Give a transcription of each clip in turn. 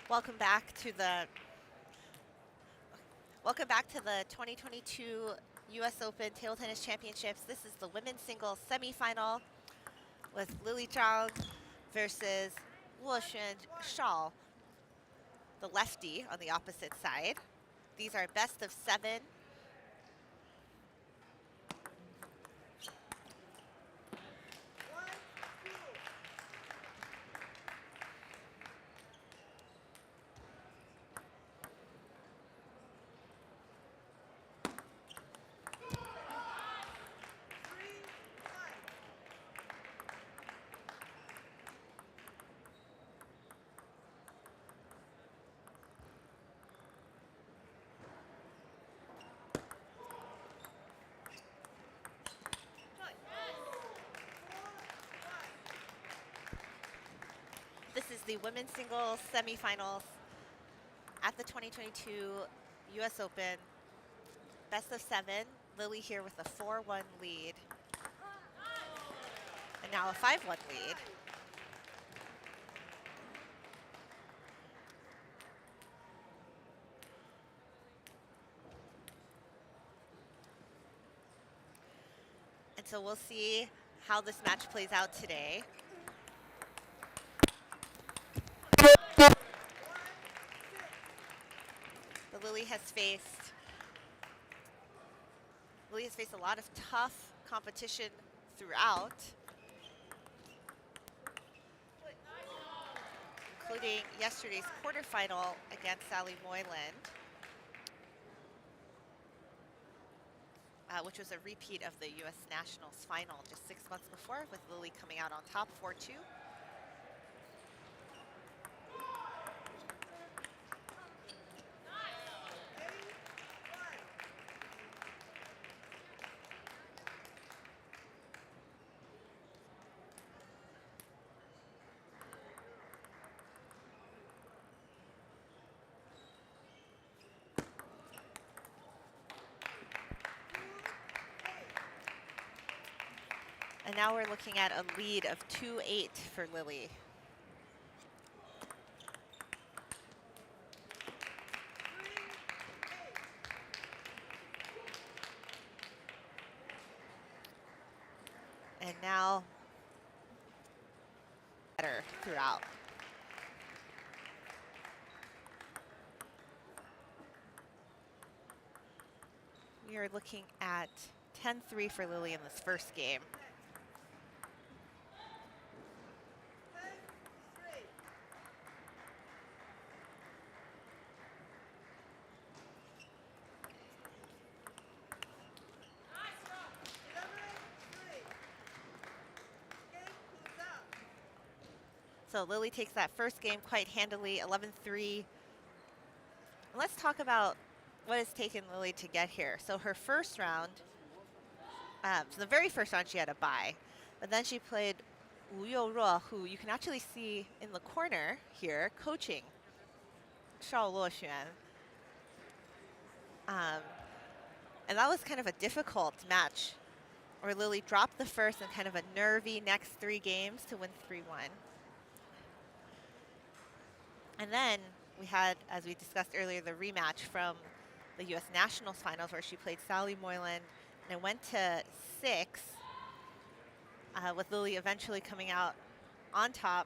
Welcome back to the welcome back to the 2022 U.S. Open Table Tennis Championships. This is the women's singles semifinal with Lily Zhang versus Luoxuan Shao, the lefty on the opposite side. These are best of 7. This is the women's singles semifinals at the 2022 U.S. Open. Best of 7. Lily here with a 4-1 lead. And now a 5-1 lead. And so we'll see how this match plays out today. But Lily has faced a lot of tough competition throughout, including yesterday's quarterfinal against Sally Moyland, which was a repeat of the U.S. Nationals final just 6 months before, with Lily coming out on top 4-2. And now we're looking at a lead of 2-8 for Lily. And now better throughout. We are looking at 10-3 for Lily in this first game. So Lily takes that first game quite handily, 11-3. Let's talk about what has taken Lily to get here. So her first round, so the very first round she had a bye, but then she played Wu Youruo, who you can actually see in the corner here coaching Shao Luoxuan. And that was kind of a difficult match where Lily dropped the first and kind of a nervy next 3 games to win 3-1. And then we had, as we discussed earlier, the rematch from the U.S. Nationals finals where she played Sally Moyland, and it went to 6, with Lily eventually coming out on top.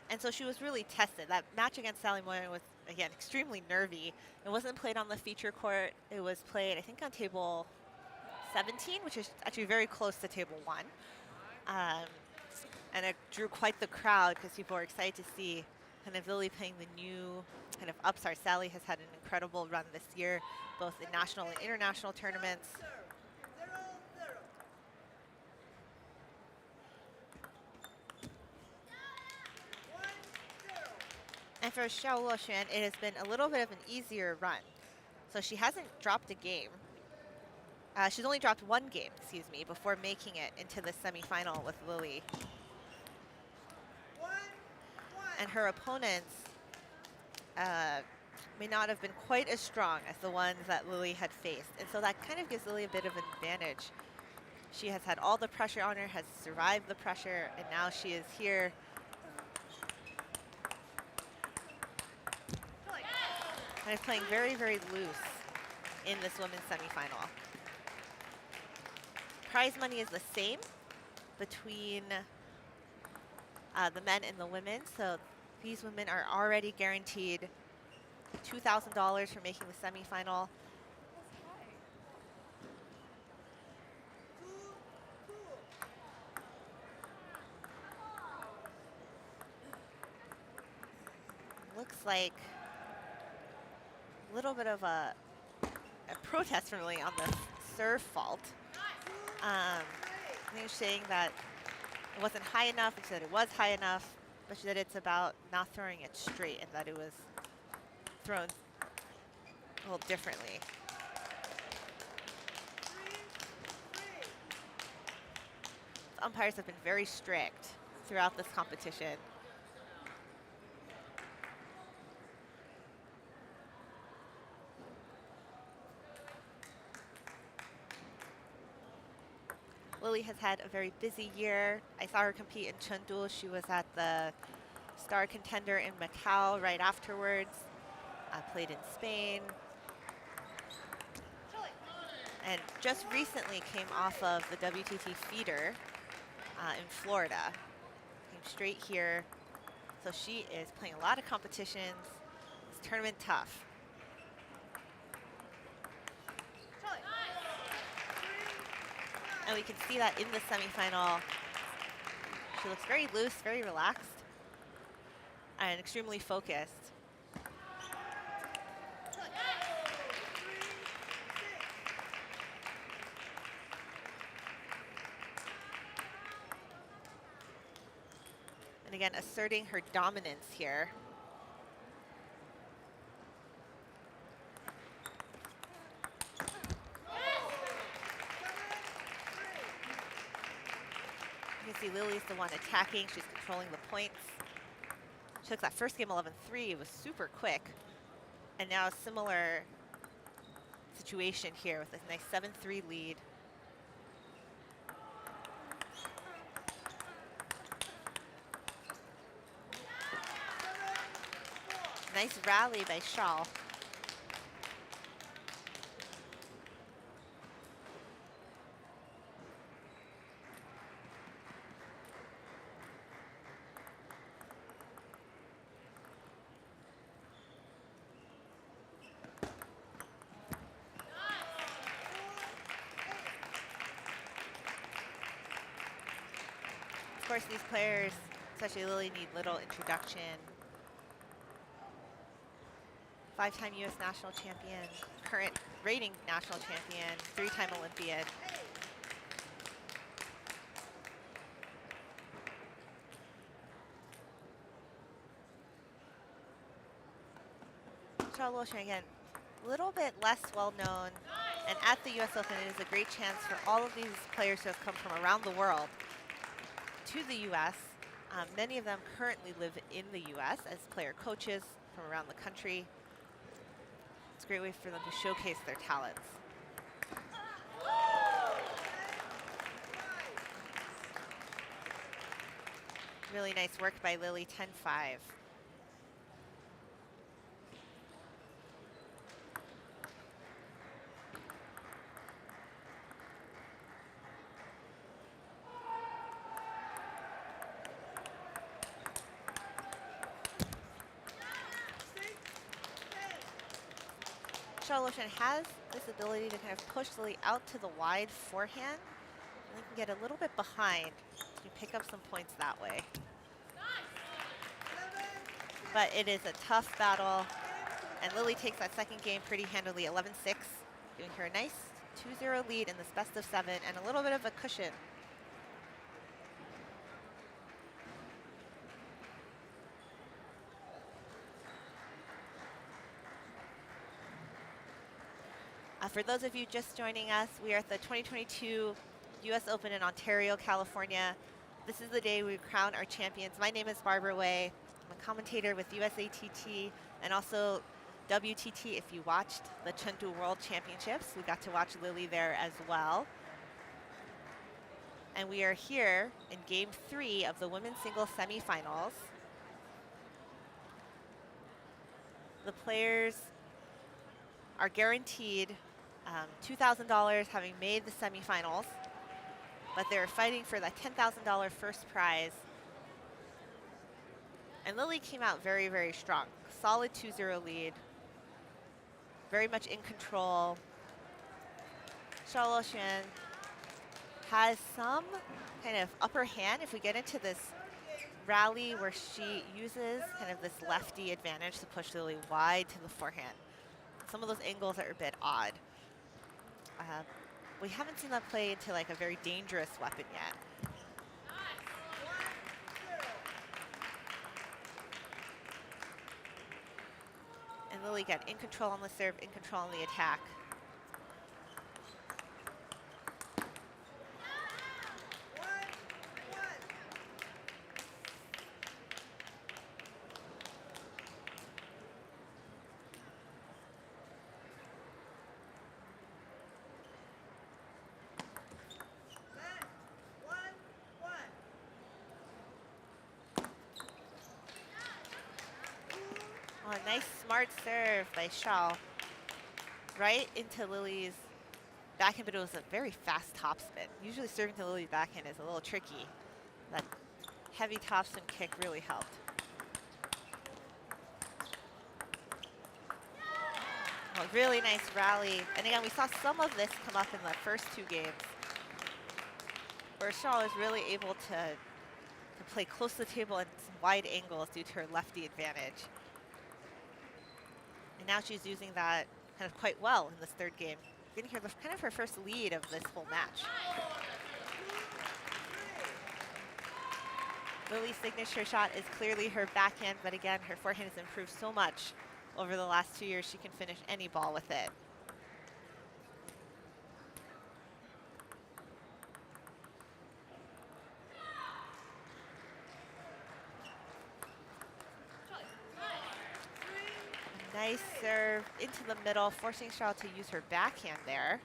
And so she was really tested. That match against Sally Moyland was, again, extremely nervy. It wasn't played on the feature court. It was played, I think, on table 17, which is actually very close to table 1. And it drew quite the crowd because people were excited to see kind of Lily playing the new kind of upstart. Sally has had an incredible run this year, both in national and international tournaments. And for Shao Luoxuan, it has been a little bit of an easier run. So she hasn't dropped a game. She's only dropped 1 game, excuse me, before making it into the semifinal with Lily. And her opponents may not have been quite as strong as the ones that Lily had faced. And so that kind of gives Lily a bit of an advantage. She has had all the pressure on her, has survived the pressure, and now she is here And is playing very, very loose in this women's semifinal. Prize money is the same between the men and the women. So these women are already guaranteed $2,000 for making the semifinal. Looks like a little bit of a protest from Lily on the serve fault. I think she's saying that it wasn't high enough. She said it was high enough, but she said it's about not throwing it straight and that it was thrown a little differently. The umpires have been very strict throughout this competition. Lily has had a very busy year. I saw her compete in Chengdu. She was at the Star Contender in Macau right afterwards. Played in Spain. And just recently came off of the WTT feeder in Florida. Came straight here. So she is playing a lot of competitions. It's tournament tough. And we can see that in the semifinal. She looks very loose, very relaxed, and extremely focused. And again, asserting her dominance here. You can see Lily's the one attacking. She's controlling the points. She took that first game 11-3. It was super quick. And now a similar situation here with a nice 7-3 lead. Nice rally by Shaw. Of course, these players, especially Lily, need little introduction. 5-time U.S. national champion, current rating national champion, 3-time Olympian. Zhao Luoshan, again, a little bit less well known. And at the U.S. Open, it is a great chance for all of these players who have come from around the world to the U.S. Many of them currently live in the U.S. as player coaches from around the country. It's a great way for them to showcase their talents. Really nice work by Lily, 10-5. Zhao Luoshan has this ability to kind of push Lily out to the wide forehand. And they can get a little bit behind to pick up some points that way. But it is a tough battle. And Lily takes that second game pretty handily, 11-6, giving her a nice 2-0 lead in this best of 7 and a little bit of a cushion. For those of you just joining us, we are at the 2022 U.S. Open in Ontario, California. This is the day we crown our champions. My name is Barbara Wei. I'm a commentator with USATT and also WTT. If you watched the Chengdu World Championships, we got to watch Lily there as well. And we are here in Game 3 of the women's singles semifinals. The players are guaranteed $2,000 having made the semifinals, but they're fighting for that $10,000 first prize. And Lily came out very, very strong. Solid 2-0 lead. Very much in control. Xiaoluoxuan has some kind of upper hand if we get into this rally where she uses kind of this lefty advantage to push Lily wide to the forehand. Some of those angles are a bit odd. We haven't seen that play into like a very dangerous weapon yet. And Lily got in control on the serve, in control on the attack. Oh, a nice smart serve by Xiao. Right into Lily's backhand, but it was a very fast topspin. Usually serving to Lily's backhand is a little tricky. That heavy topspin kick really helped. Oh, really nice rally. And again, we saw some of this come up in the first two games, where Xiao is really able to play close to the table at some wide angles due to her lefty advantage. And now she's using that kind of quite well in this third game. Getting here kind of her first lead of this whole match. Lily's signature shot is clearly her backhand, but again, her forehand has improved so much over the last 2 years. She can finish any ball with it. Nice serve into the middle, forcing Xiao to use her backhand there.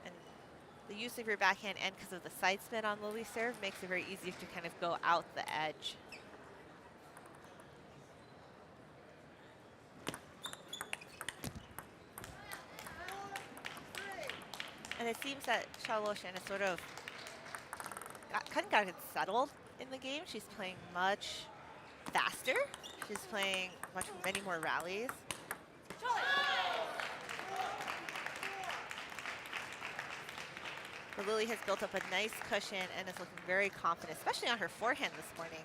And the use of your backhand and because of the side spin on Lily's serve makes it very easy to kind of go out the edge. And it seems that Xiaoluoxuan has sort of kind of got it settled in the game. She's playing much faster. She's playing many more rallies. But Lily has built up a nice cushion and is looking very confident, especially on her forehand this morning.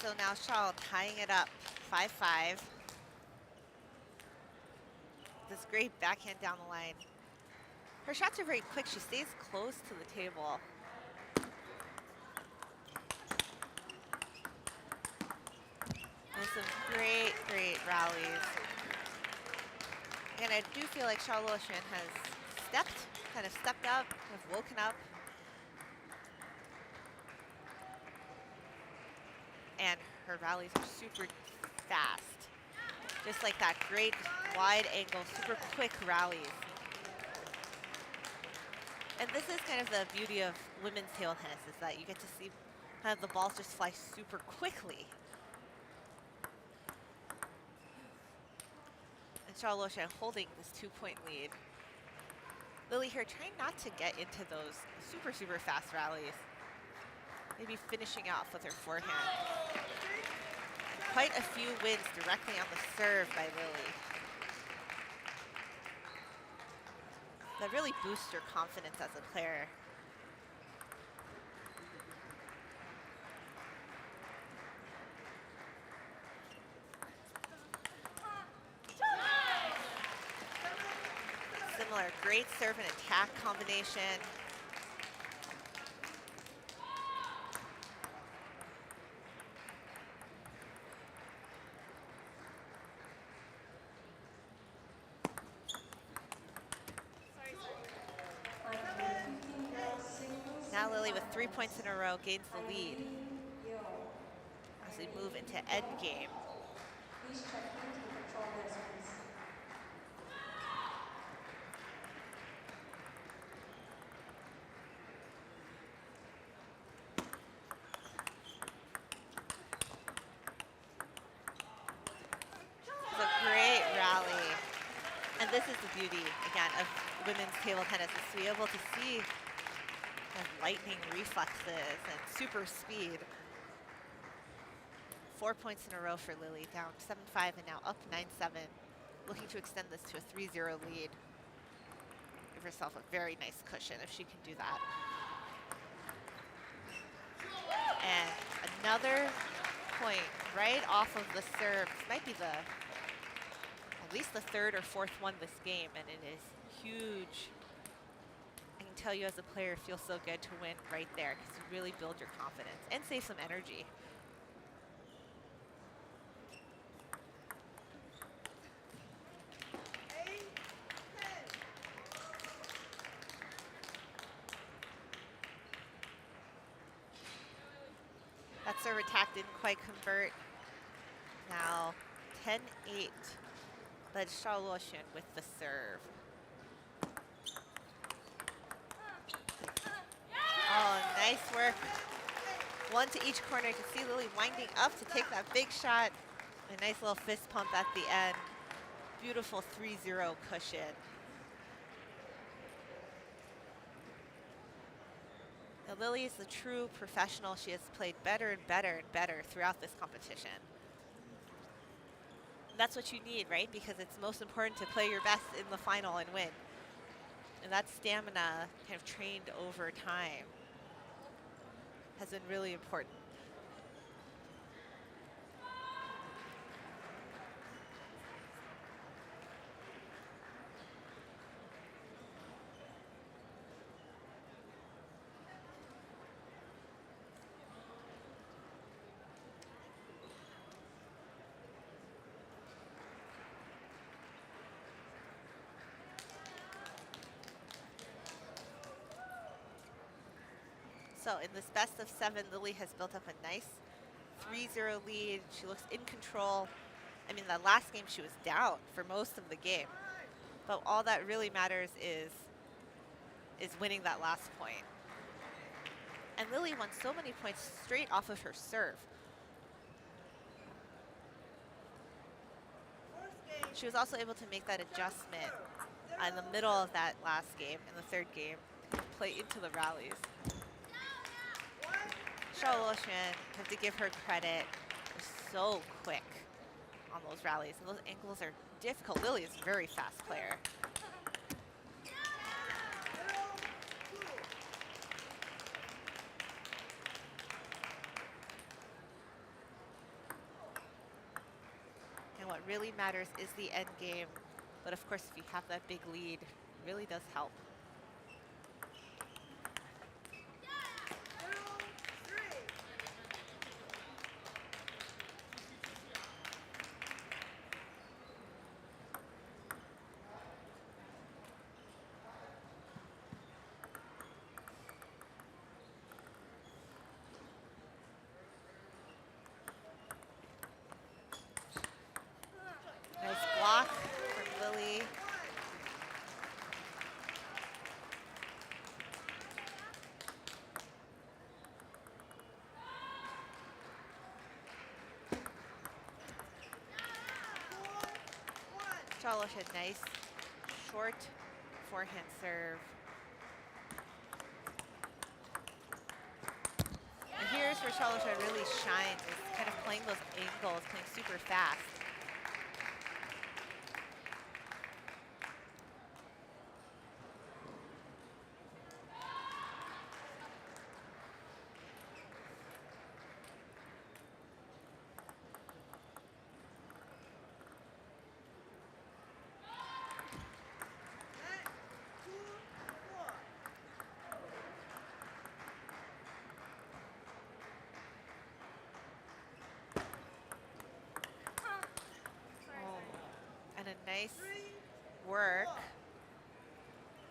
So now Xiao tying it up, 5-5. This great backhand down the line. Her shots are very quick. She stays close to the table. And some great, great rallies. And I do feel like Xiaoluoxuan has kind of stepped up, kind of woken up. And her rallies are super fast. Just like that great wide angle, super quick rallies. And this is kind of the beauty of women's table tennis, is that you get to see kind of the balls just fly super quickly. And Xiaoluoxuan holding this 2-point lead. Lily here trying not to get into those super, super fast rallies. Maybe finishing off with her forehand. Quite a few wins directly on the serve by Lily. that really boosts your confidence as a player. Similar, great serve and attack combination. Now Lily with 3 points in a row gains the lead as we move into end game. It's a great rally. And this is the beauty, again, of women's table tennis, is to be able to see kind of lightning reflexes and super speed. 4 points in a row for Lily, down 7-5 and now up 9-7. Looking to extend this to a 3-0 lead. Give herself a very nice cushion if she can do that. And another point right off of the serve. This might be at least the third or fourth one this game, and it is huge. I can tell you as a player, it feels so good to win right there because you really build your confidence and save some energy. That serve attack didn't quite convert. Now 10-8, but Xiao Luoxun with the serve. Oh, nice work. One to each corner. You can see Lily winding up to take that big shot. A nice little fist pump at the end. Beautiful 3-0 cushion. Now, Lily is a true professional. She has played better and better and better throughout this competition. And that's what you need, right? Because it's most important to play your best in the final and win. And that stamina kind of trained over time has been really important. So in this best of 7, Lily has built up a nice 3-0 lead. She looks in control. I mean, the last game she was down for most of the game. But all that really matters is winning that last point. And Lily won so many points straight off of her serve. She was also able to make that adjustment in the middle of that last game, in the third game, play into the rallies. Xiao Luoxun, have to give her credit, was so quick on those rallies. And those angles are difficult. Lily is a very fast player. And what really matters is the end game. But of course, if you have that big lead, it really does help. Nice block from Lily. Xiao Luoxun, nice short forehand serve. And here's where Xiao Luoxun really shines, is kind of playing those angles, playing super fast. Nice work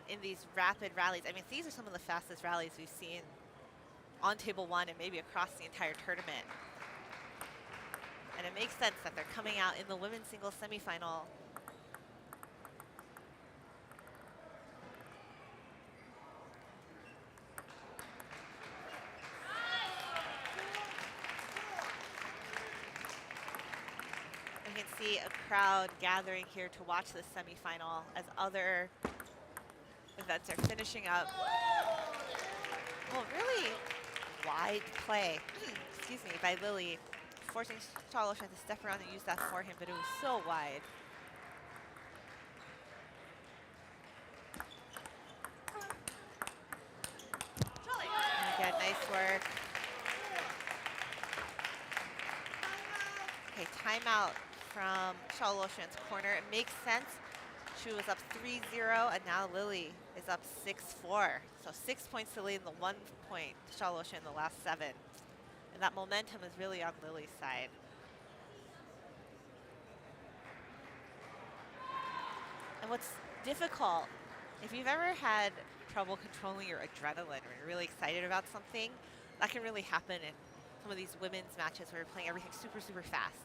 in these rapid rallies. I mean, these are some of the fastest rallies we've seen on table one and maybe across the entire tournament. And it makes sense that they're coming out in the women's singles semifinal. You can see a crowd gathering here to watch this semifinal as other events are finishing up. Well, really wide play, excuse me, by Lily, forcing Charlotte to step around and use that forehand, but it was so wide. And again, nice work. Okay, timeout from Charlotte corner. It makes sense. She was up 3-0, and now Lily is up 6-4. So 6 points to lead in the 1 point to Charlotte in the last 7. And that momentum is really on Lily's side. And what's difficult, if you've ever had trouble controlling your adrenaline or you're really excited about something, that can really happen in some of these women's matches where you're playing everything super, super fast.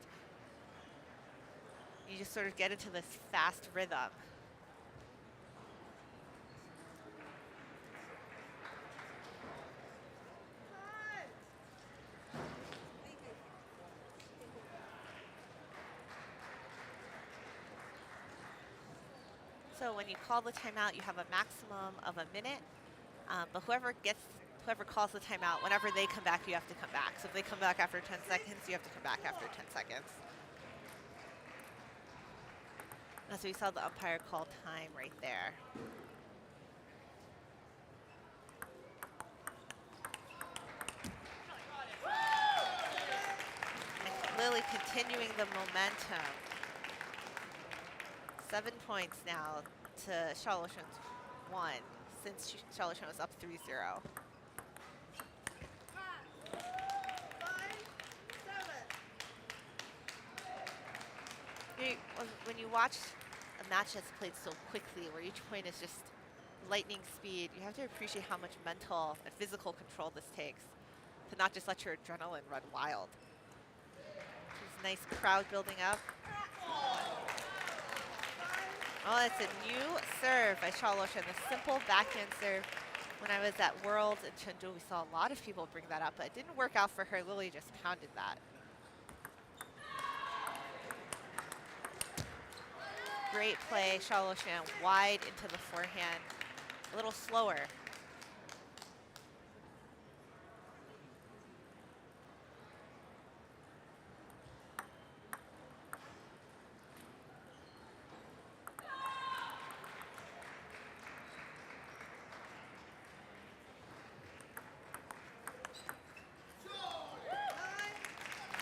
You just sort of get into this fast rhythm. So when you call the timeout, you have a maximum of a minute, but whoever calls the timeout, whenever they come back, you have to come back. So if they come back after 10 seconds, you have to come back after 10 seconds. And so you saw the umpire call time right there. And Lily continuing the momentum. 7 points now to Charlotte 1 since Charlotte was up 3-0. When you watch a match that's played so quickly, where each point is just lightning speed, you have to appreciate how much mental and physical control this takes to not just let your adrenaline run wild. This nice crowd building up. Oh, it's a new serve by Charlotte, and a simple backhand serve. When I was at Worlds in Chengdu, we saw a lot of people bring that up, but it didn't work out for her. Lily just pounded that. Great play, Charlotte wide into the forehand, a little slower.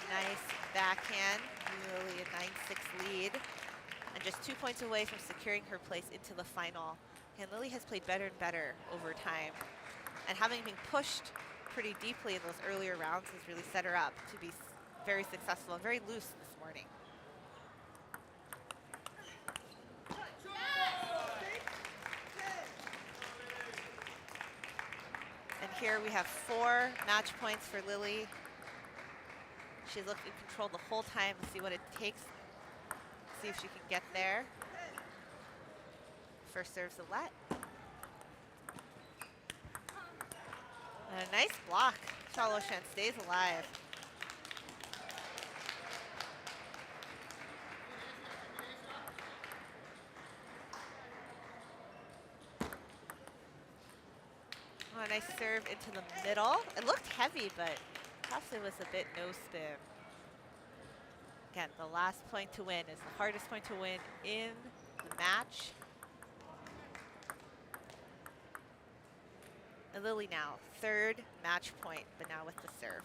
Nice backhand, really a 9-6 lead. And just 2 points away from securing her place into the final. And Lily has played better and better over time. And having been pushed pretty deeply in those earlier rounds has really set her up to be very successful and very loose this morning. And here we have 4 match points for Lily. She's looked in control the whole time. Let's see what it takes. See if she can get there. First serve's a let. And a nice block. Charlotte stays alive. Oh, a nice serve into the middle. It looked heavy, but perhaps it was a bit no spin. Again, the last point to win is the hardest point to win in the match. And Lily now, 3rd match point, but now with the serve.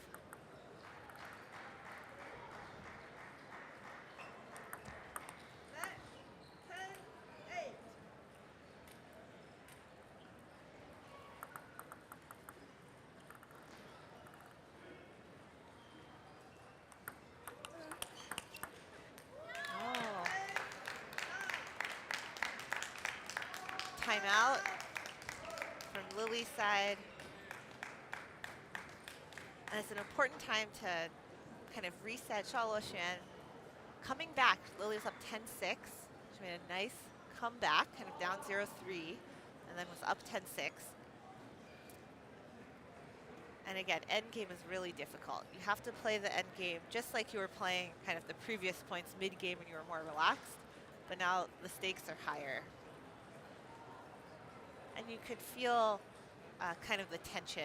timeout from Lily's side. And it's an important time to kind of reset Shaoluoshan. Coming back, Lily's up 10-6. She made a nice comeback, kind of down 0-3, and then was up 10-6. And again, endgame is really difficult. You have to play the endgame just like you were playing kind of the previous points mid-game when you were more relaxed, but now the stakes are higher. And you could feel kind of the tension.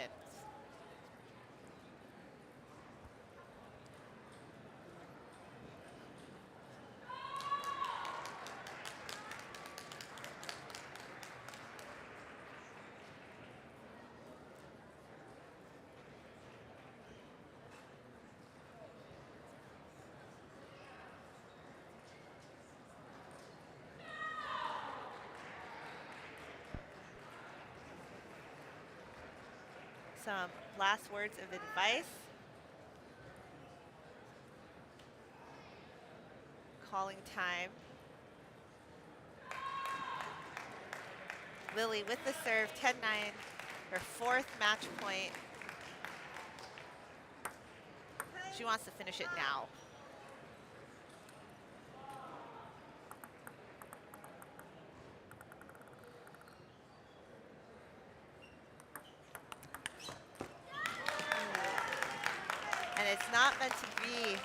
Some last words of advice. Calling time. Lily with the serve, 10-9, her 4th match point. She wants to finish it now. And it's not meant to be.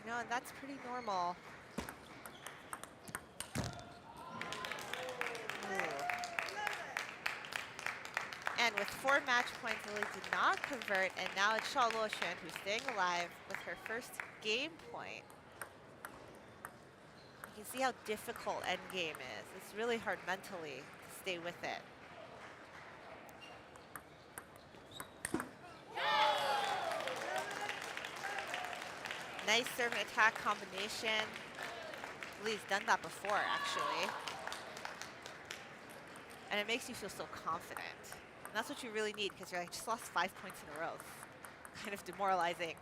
No, and that's pretty normal. And with 4 match points, Lily did not convert, and now it's Shaoluoshan who's staying alive with her first game point. You can see how difficult endgame is. It's really hard mentally to stay with it. Nice serve and attack combination. Lily's done that before, actually. And it makes you feel so confident. And that's what you really need, because you're like, just lost 5 points in a row. It's kind of demoralizing.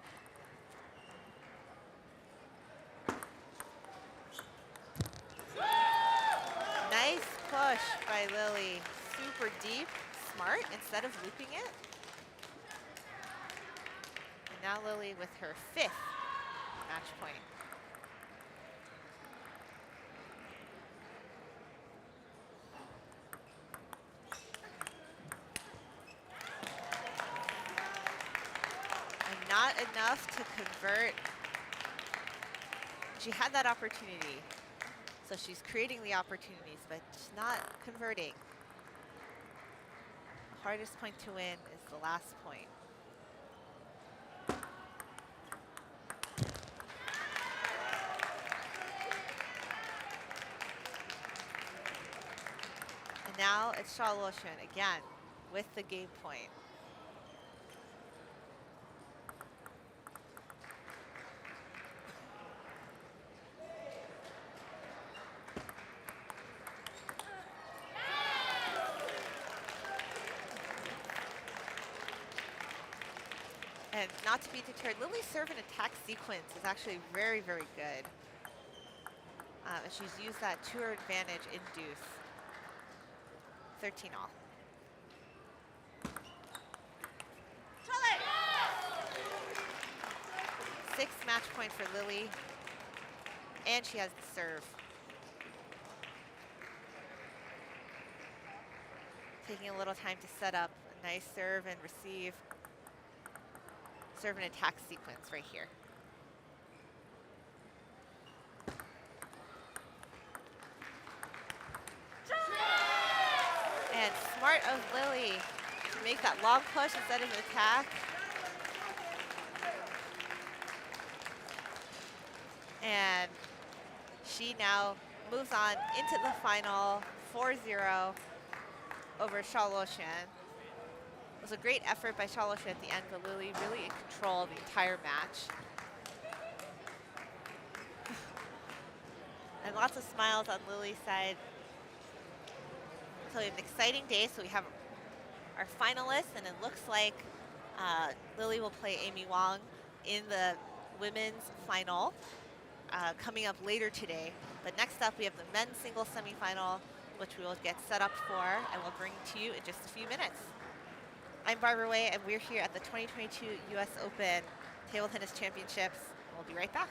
Nice push by Lily. Super deep, smart, instead of looping it. And now Lily with her 5th match point. And not enough to convert. She had that opportunity. So she's creating the opportunities, but she's not converting. The hardest point to win is the last point. And now it's Shaoluoshan again with the game point. And not to be deterred, Lily's serve and attack sequence is actually very, very good. And she's used that to her advantage in deuce. 13 all. Sixth match point for Lily. And she has the serve. Taking a little time to set up a nice serve and receive. Serve and attack sequence right here. And smart of Lily to make that long push instead of an attack. And she now moves on into the final 4-0 over Shaoluoshan. It was a great effort by Shaoluoshan at the end, but Lily really in control of the entire match. And lots of smiles on Lily's side. So we have an exciting day. So we have our finalists, and it looks like Lily will play Amy Wong in the women's final coming up later today. But next up, we have the men's singles semifinal, which we will get set up for and we'll bring to you in just a few minutes. I'm Barbara Way, and we're here at the 2022 U.S. Open Table Tennis Championships. We'll be right back.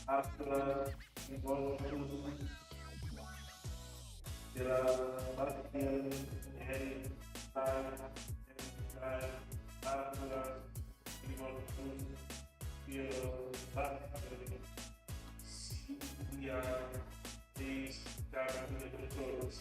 After involvement there are particular and after involvement here particular we are these calculators.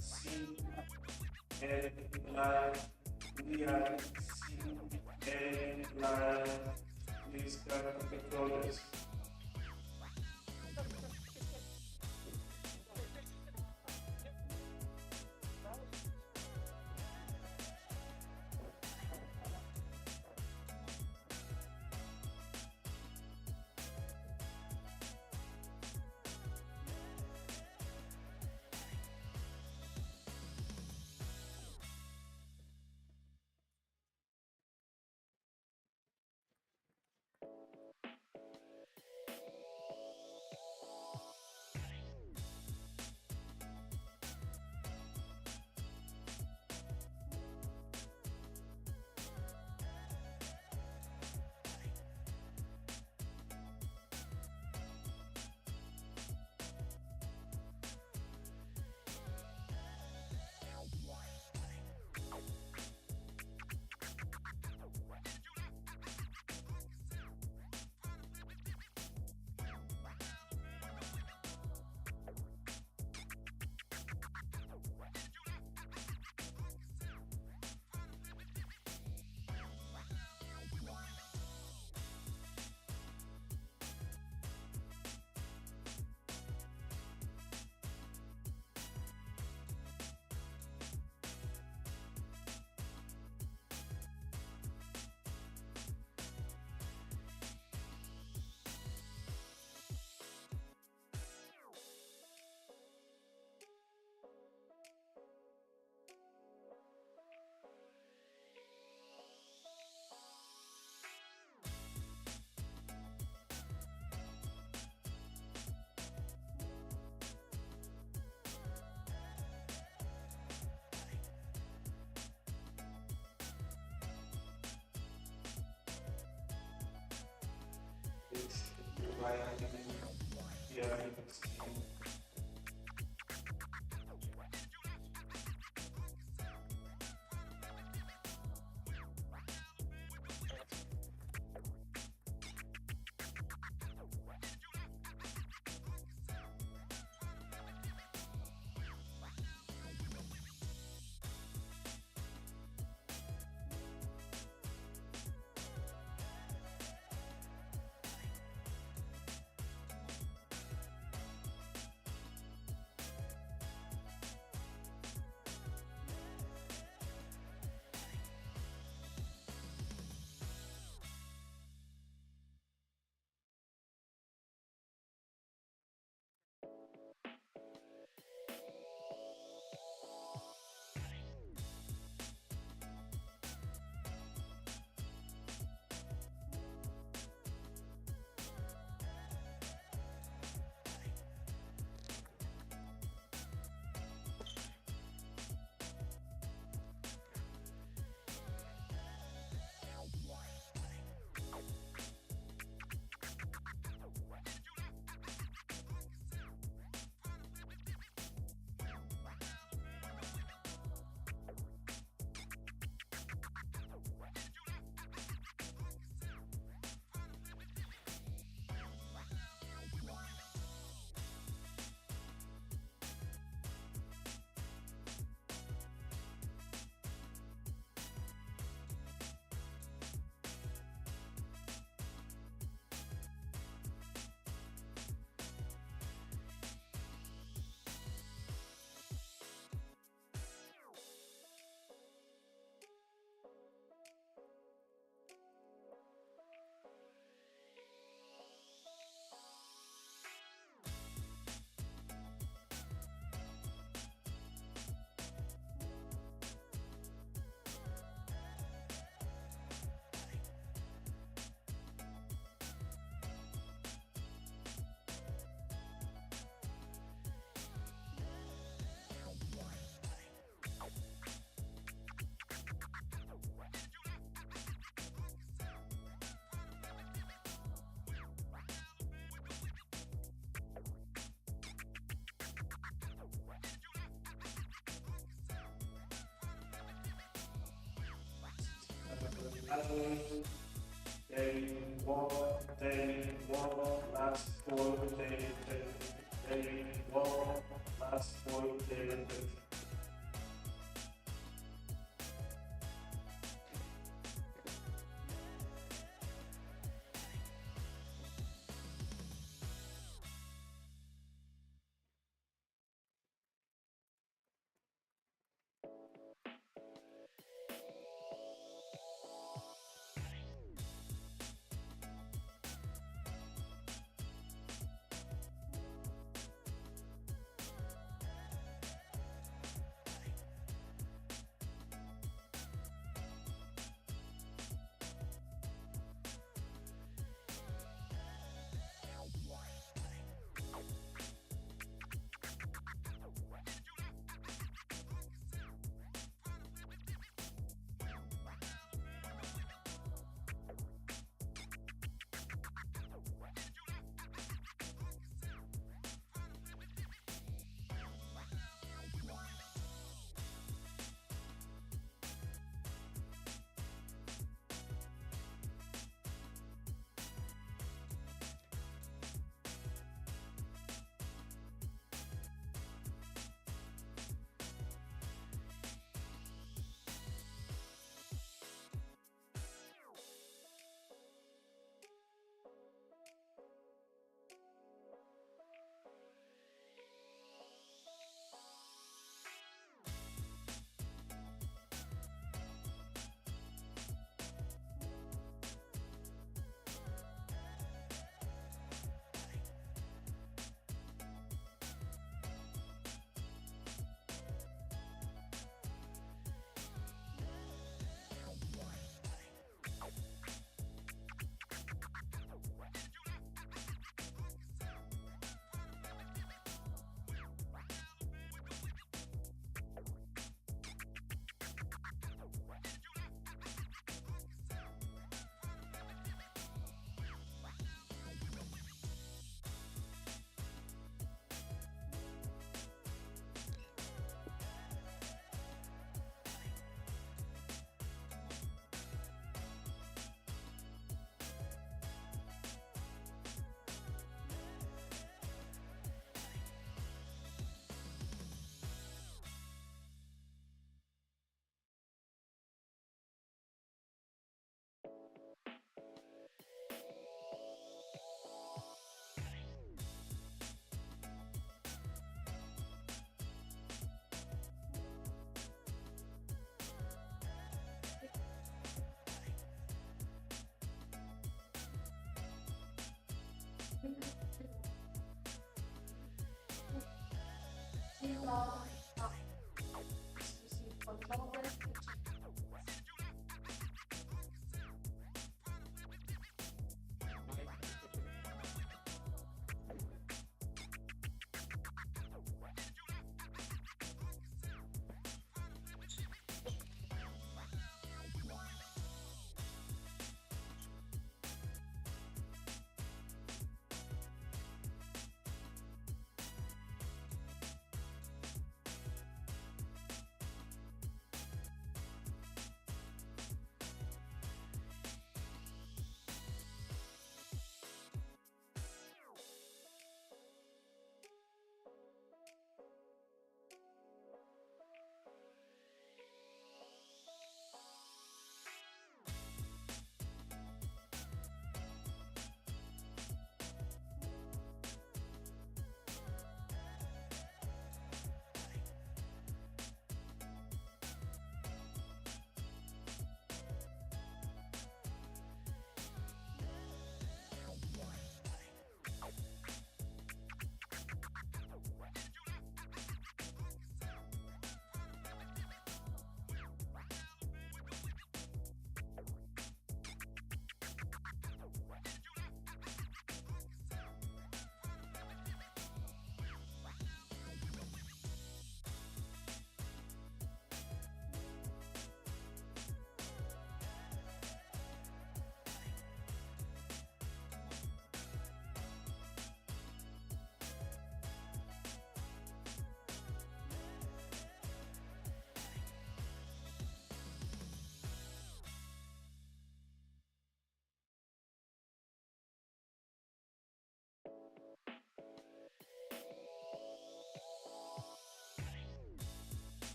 See and line we are seeing and line these controllers. lightning, piercing. Day one, last 4 days, day one, last 4 days.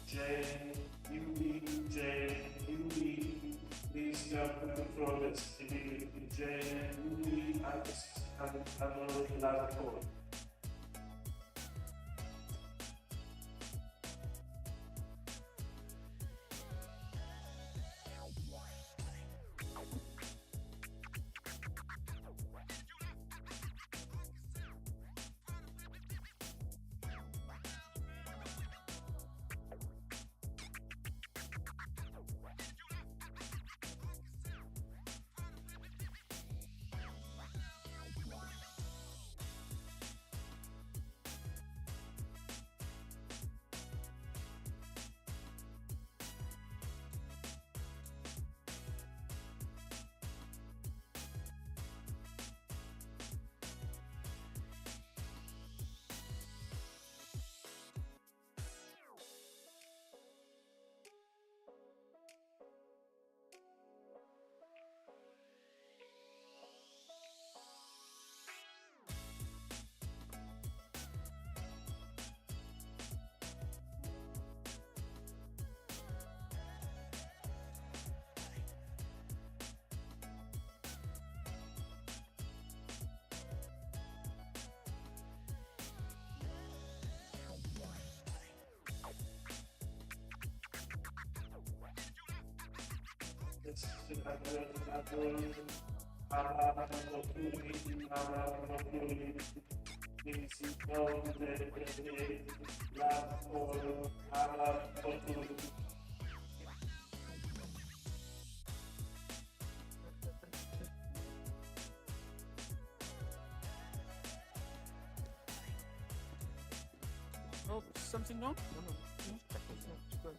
J, UB, J, UB, please step to the floor, let's immediately. J, UB, I know the last call. Oh, something wrong? No, no. No, it's good.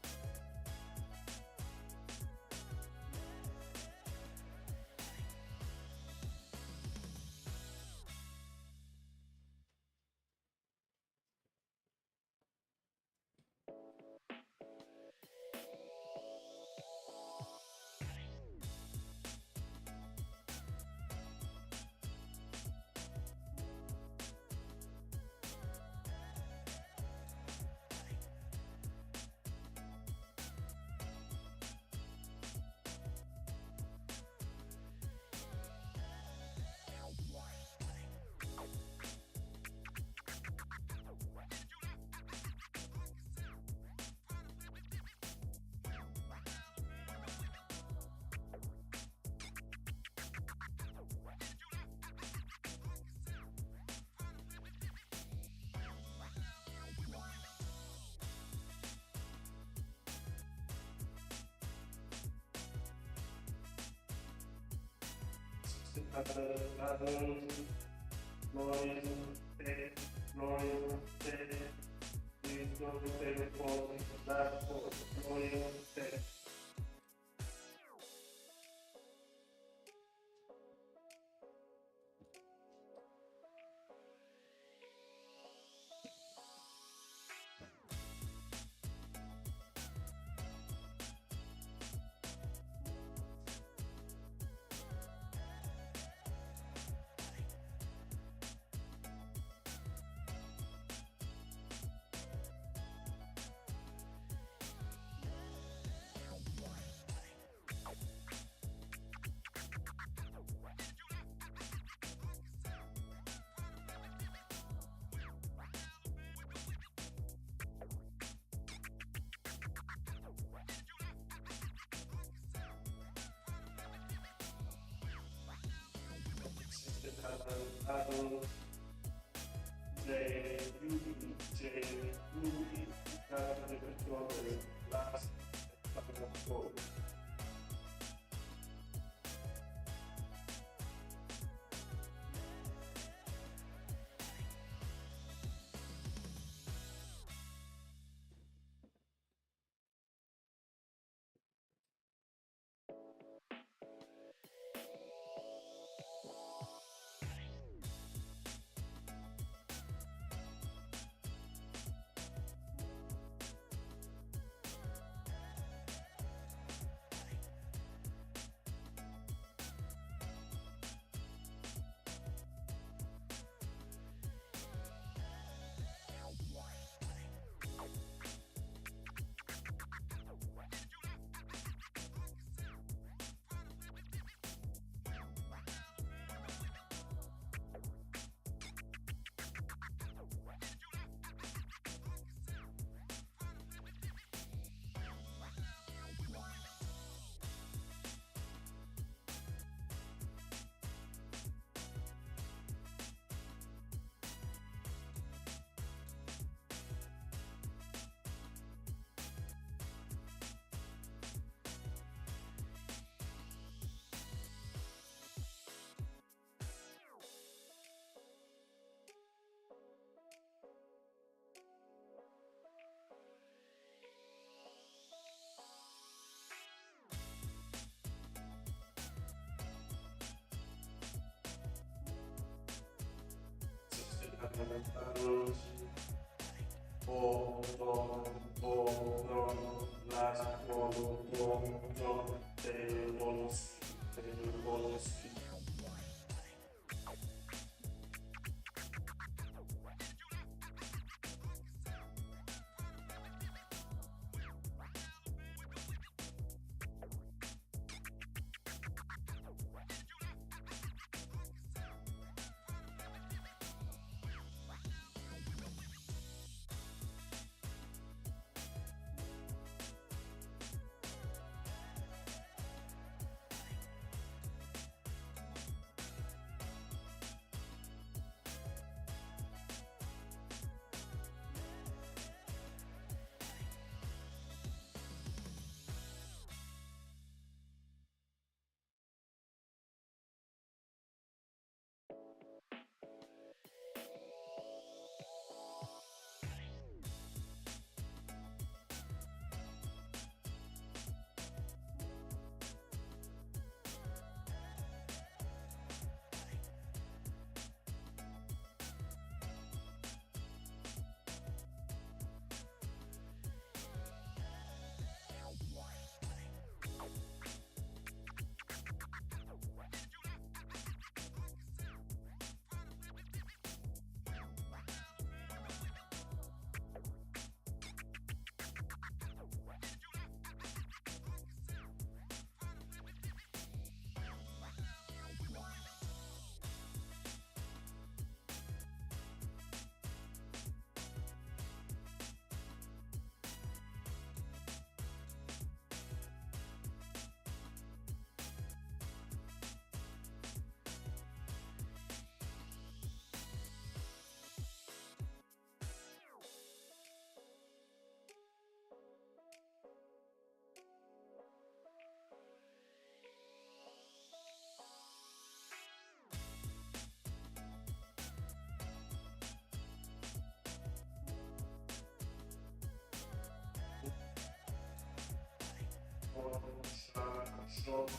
Shot,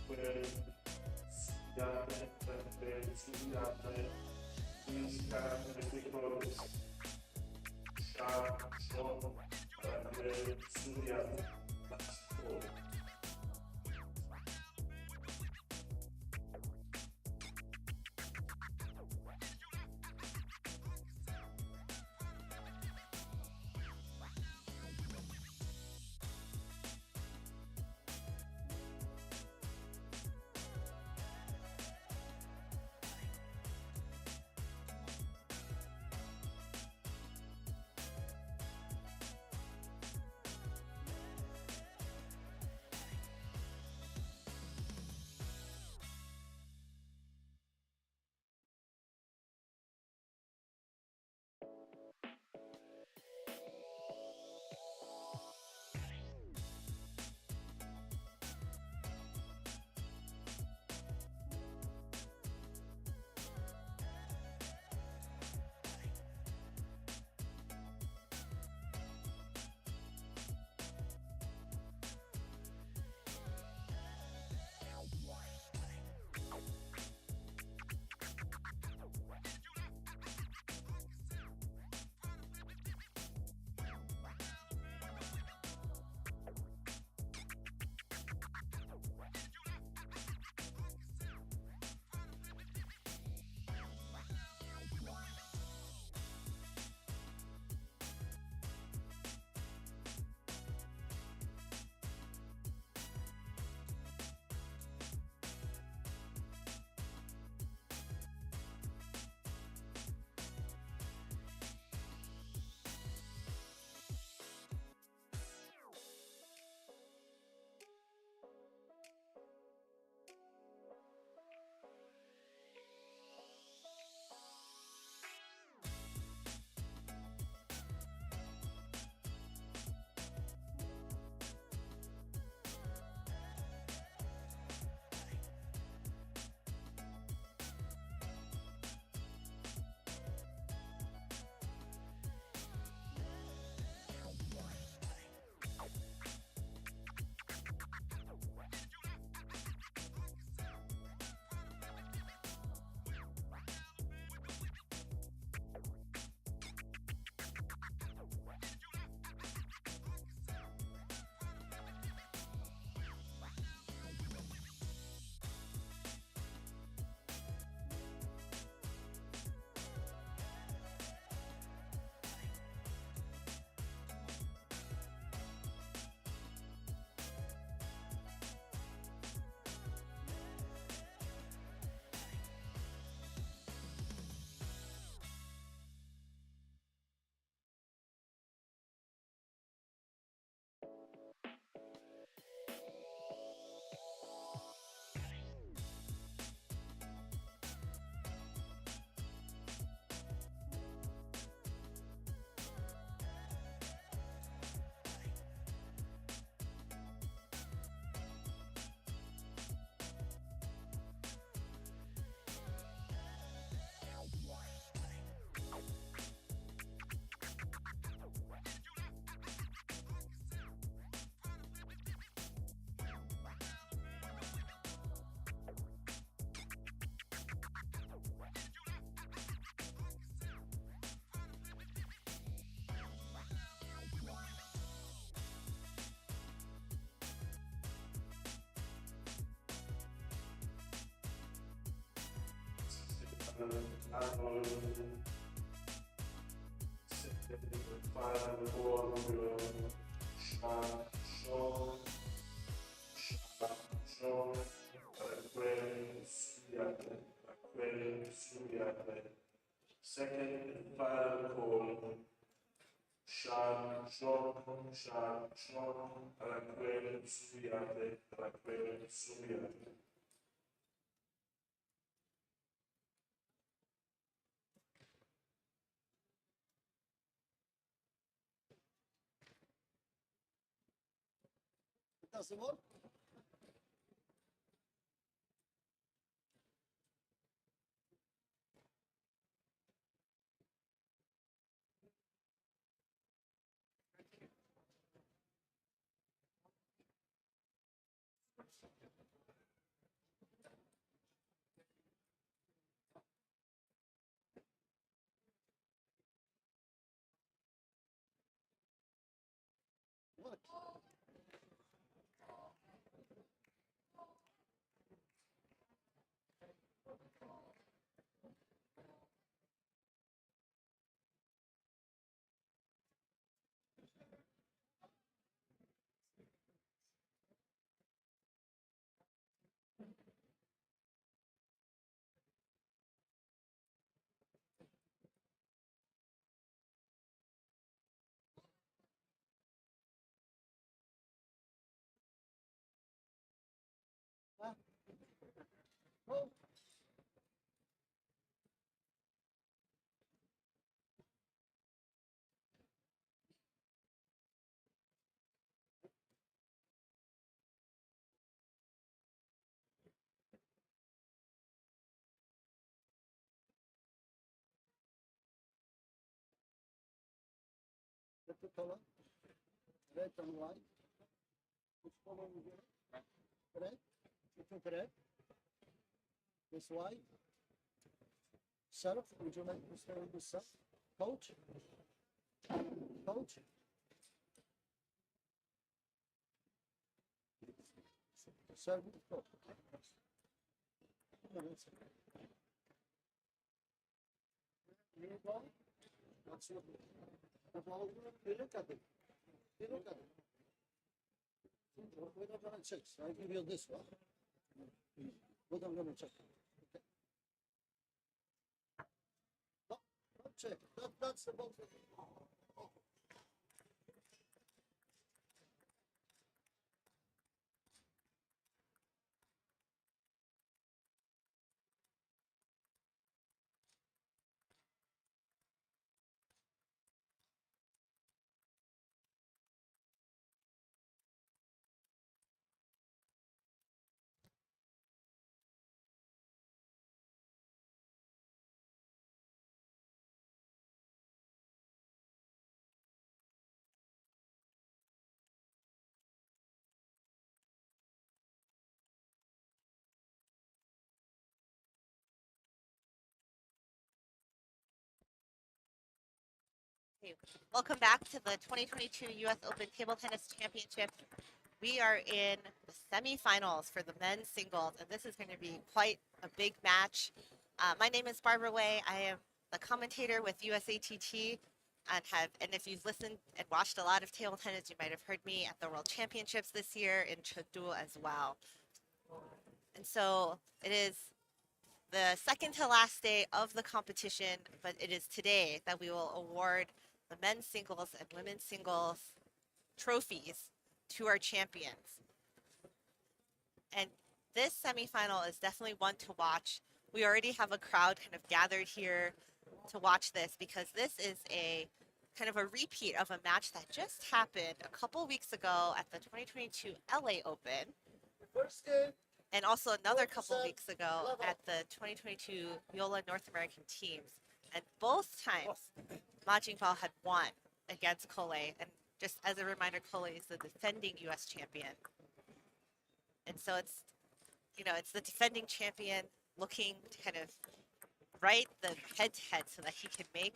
where Yate, Yate, these kind of because shot, Yate, last four. Second and final call. Suyate. Doesn't work. Oh. Get the color. Red and white. Which color you get? Red. You took red. This white. Surf. Would you like to stay with the surf? Coach. Coach. Serve it. Coach. You go. What's your the ball? You look at it. You look at it. We're not gonna check. So I give you this one. But I'm gonna check. Okay. No, not check. That's the ball. Hey, welcome back to the 2022 U.S. Open Table Tennis Championship. We are in the semifinals for the men's singles, and this is going to be quite a big match. My name is Barbara Way. I am the commentator with USATT, and if you've listened and watched a lot of table tennis, you might have heard me at the World Championships this year in Chengdu as well. And so it is the second to last day of the competition, but it is today that we will award the men's singles and women's singles trophies to our champions. And this semifinal is definitely one to watch. We already have a crowd kind of gathered here to watch this because this is a kind of a repeat of a match that just happened a couple weeks ago at the 2022 LA Open. First game. And also another couple weeks ago at the 2022 Yola North American teams. And both times, Ma Jingbao had won against Cole. And just as a reminder, Cole is the defending U.S. champion. And so it's, it's the defending champion looking to kind of right the head-to-head so that he can make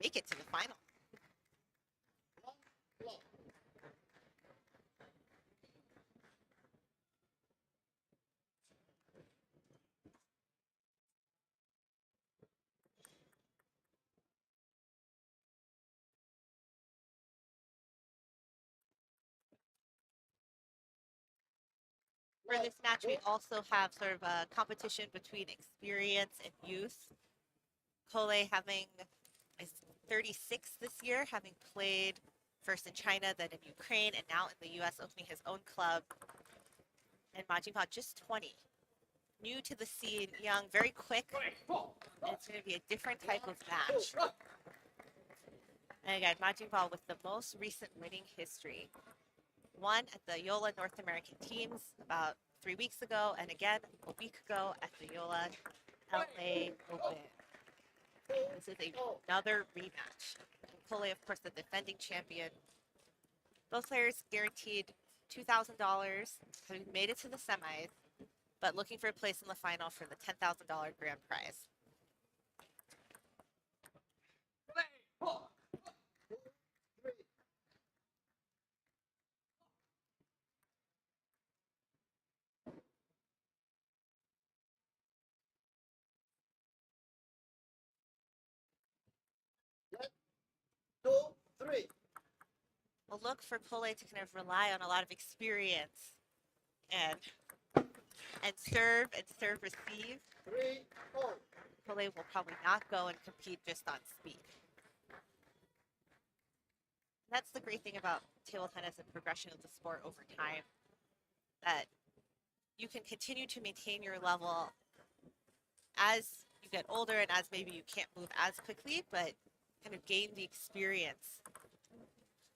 it to the final. For this match, we also have sort of a competition between experience and youth. Cole is 36 this year, having played first in China, then in Ukraine, and now in the U.S., opening his own club. And Ma Jingbao just 20. New to the scene, young, very quick. And it's going to be a different type of match. And again, Ma Jingbao with the most recent winning history. Won at the Yola North American teams about 3 weeks ago, and again a week ago at the Yola LA Open. This is another rematch. Cole, of course, the defending champion. Both players guaranteed $2,000, having made it to the semis, but looking for a place in the final for the $10,000 grand prize. Two, three. We'll look for Cole to kind of rely on a lot of experience and serve receive. 3-4. Cole will probably not go and compete just on speed. That's the great thing about table tennis and progression of the sport over time, that you can continue to maintain your level as you get older and as maybe you can't move as quickly, but kind of gain the experience.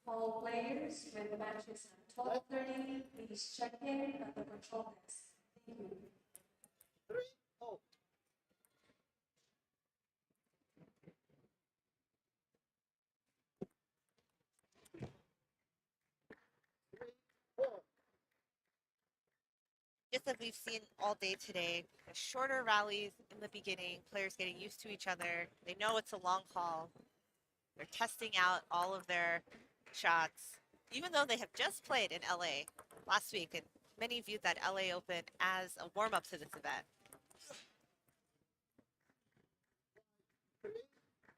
All players with matches at 12:30, please check in at the control desk. Thank you. 3-0. Three, 4. Just as we've seen all day today, the shorter rallies in the beginning, players getting used to each other. They know it's a long haul. They're testing out all of their shots, even though they have just played in LA last week, and many viewed that LA Open as a warm-up to this event. 3,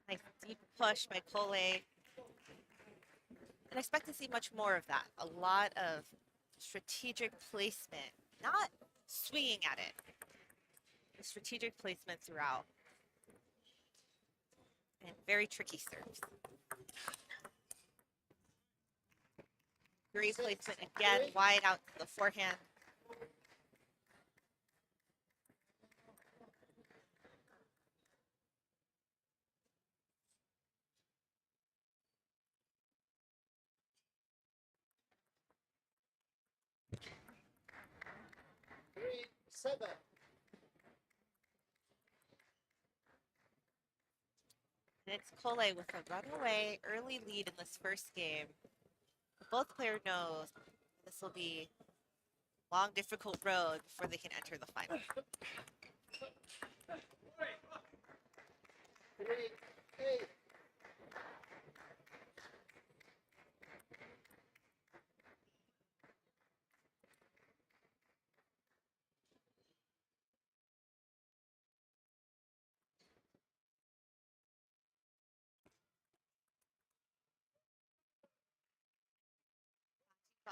Nice deep push by Cole. And I expect to see much more of that. A lot of strategic placement, not swinging at it. The strategic placement throughout. And very tricky serves. Great placement again, wide out to the forehand. three, 7. And it's Cole with a runaway early lead in this first game. Both players know this will be a long, difficult road before they can enter the final. 3, 8.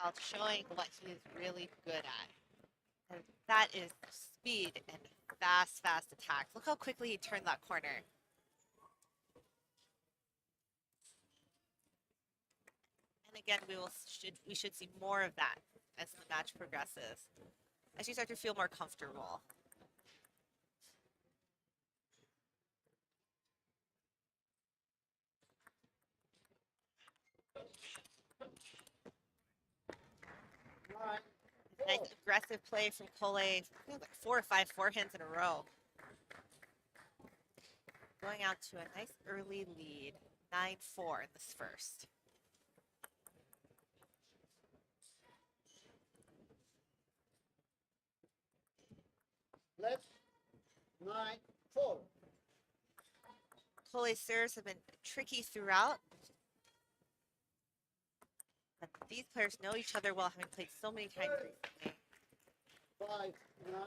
While showing what he is really good at. And that is speed and fast attacks. Look how quickly he turned that corner. And again, we should see more of that as the match progresses, as you start to feel more comfortable. Nine, Nice 4. aggressive play from Cole. I think like 4 or 5 forehands in a row. Going out to a nice early lead, 9-4 in this first. Left, 9, 4. Cole's serves have been tricky throughout. But these players know each other well, having played so many times recently. 5, 9.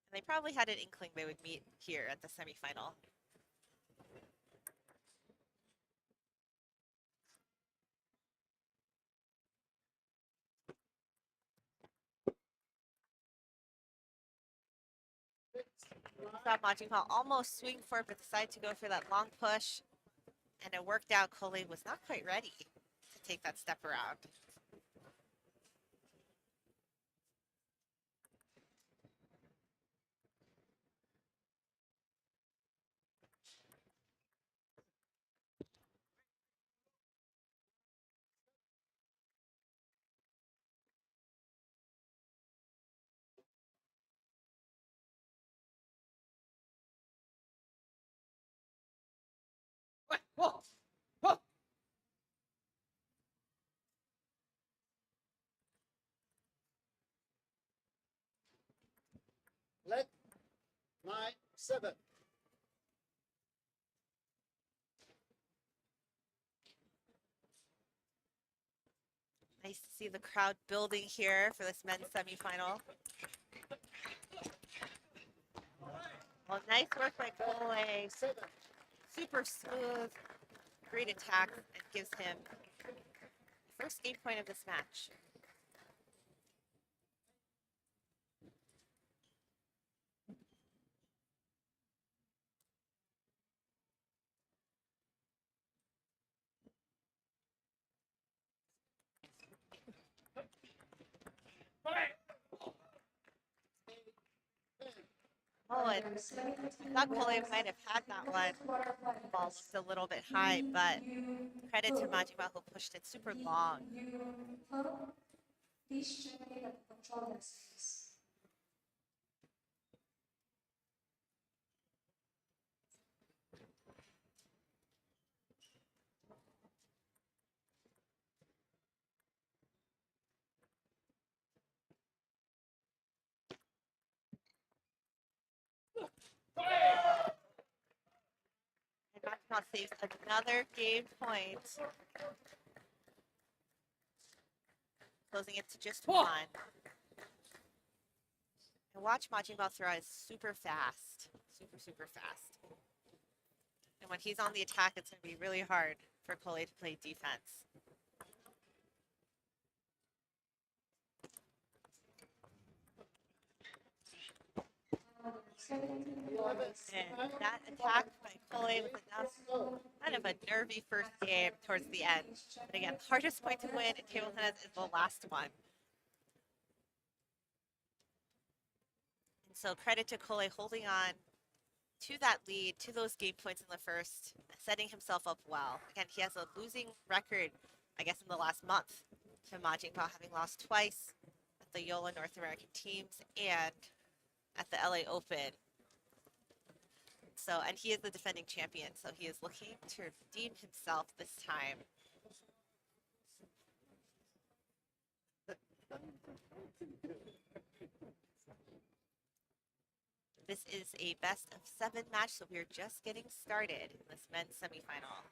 And they probably had an inkling they would meet here at the semifinal. Saw Ma Jinghua almost swing for it, but decided to go for that long push. And it worked out. Cole was not quite ready to take that step around. Left, 9, 7. Nice to see the crowd building here for this men's semifinal. Well, nice work by Cole. 7. Super smooth, great attack, and gives him the first game point of this match. Oh, and I thought Kole might have had that one. The ball looked a little bit high, but credit to Majima who pushed it super long. Please check in at the control desk, please. And Majima saves another game point, closing it to just one. And watch Majima throw is super fast, super fast. And when he's on the attack, it's going to be really hard for Kole to play defense. And that attack by Kole was enough, kind of a nervy first game towards the end. But again, the hardest point to win in table tennis is the last one. And so credit to Kole holding on to that lead, to those game points in the first, setting himself up well. Again, he has a losing record, I guess, in the last month to Majima, having lost twice at the YOLA North American teams and at the LA Open. So, and he is the defending champion, so he is looking to redeem himself this time. This is a best of 7 match, so we're just getting started in this men's semifinal.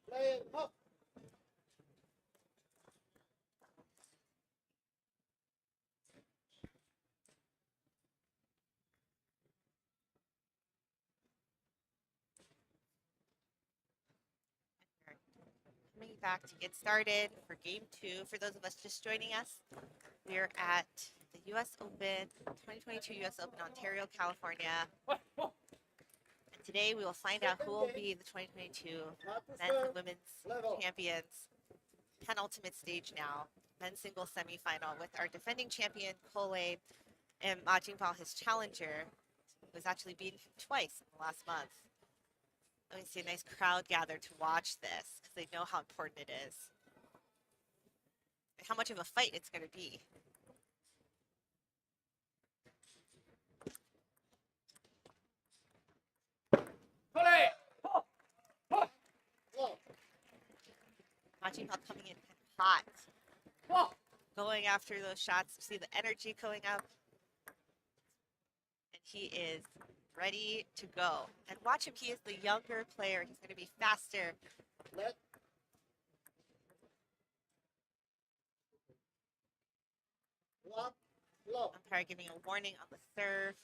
Play it up. Coming back to get started for game 2. For those of us just joining us, we're at the U.S. Open, 2022 U.S. Open, Ontario, California. And today we will find out who will be the 2022 men's and women's champions. Penultimate stage now, men's singles semifinal with our defending champion, Kole, and Majima, his challenger, who has actually beaten him twice in the last month. Let me see a nice crowd gather to watch this because they know how important it is and how much of a fight it's going to be. Majima coming in kind of hot, going after those shots. You see the energy going up, and he is ready to go. And watch him, he is the younger player. He's going to be faster. Let. Block. Block. Umpire giving a warning on the serve.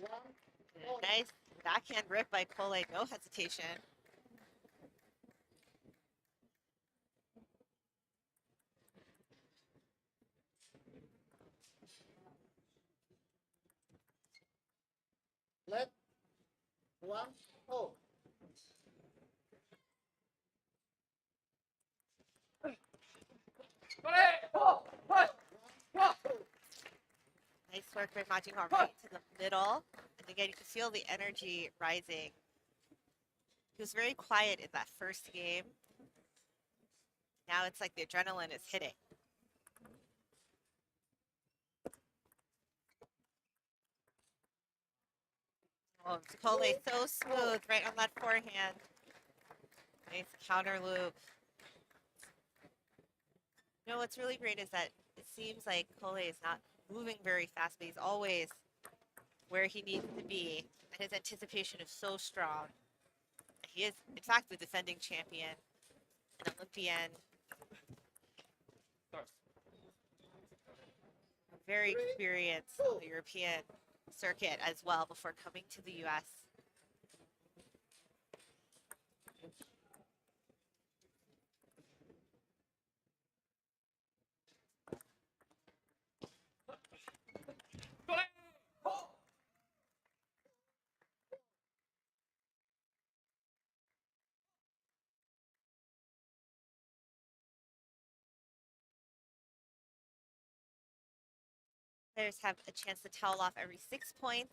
And a nice backhand rip by Kole, no hesitation. Let. 1. Oh. Nice work by Majima right to the middle. And again, you can feel the energy rising. He was very quiet in that first game. Now it's like the adrenaline is hitting. Oh, Kole so smooth right on that forehand. Nice counter loop. You know what's really great is that it seems like Kole is not moving very fast, but he's always where he needs to be. And his anticipation is so strong. He is, in fact, the defending champion, an Olympian. Very experienced on the European circuit as well before coming to the U.S. Players have a chance to towel off every 6 points.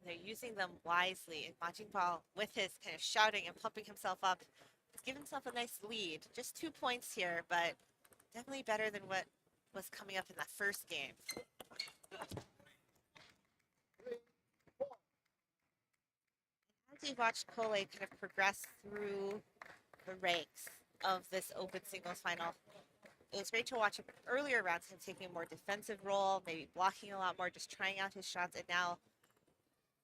They're using them wisely, and Majinpal, with his kind of shouting and pumping himself up, has given himself a nice lead. Just 2 points here, but definitely better than what was coming up in that first game. As we watched Cole kind of progress through the ranks of this open singles final, it was great to watch him earlier rounds, him taking a more defensive role, maybe blocking a lot more, just trying out his shots, and now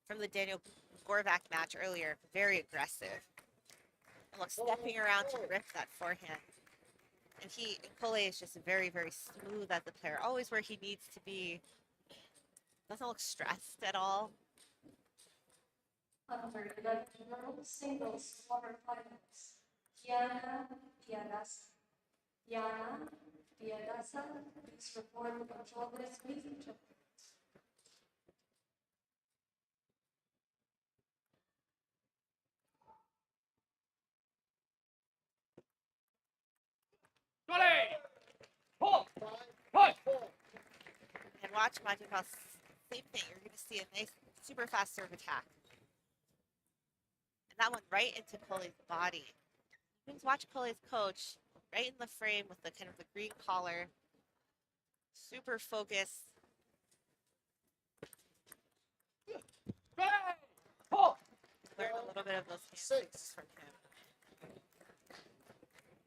from the Daniel Gorvac match earlier, very aggressive. And look, stepping around to rip that forehand. And Cole is just very, very smooth as a player, always where he needs to be. Doesn't look stressed at all. Under 11 girls singles quarterfinals, Yana Piadasa. Yana Piadasa, please report the control desk, please. And watch Majinpal, same thing. You're going to see a nice, super fast serve attack. And that one right into Cole's body. You can watch Cole's coach right in the frame with the kind of the green collar. Super focused. Learn a little bit of those hand signals from him.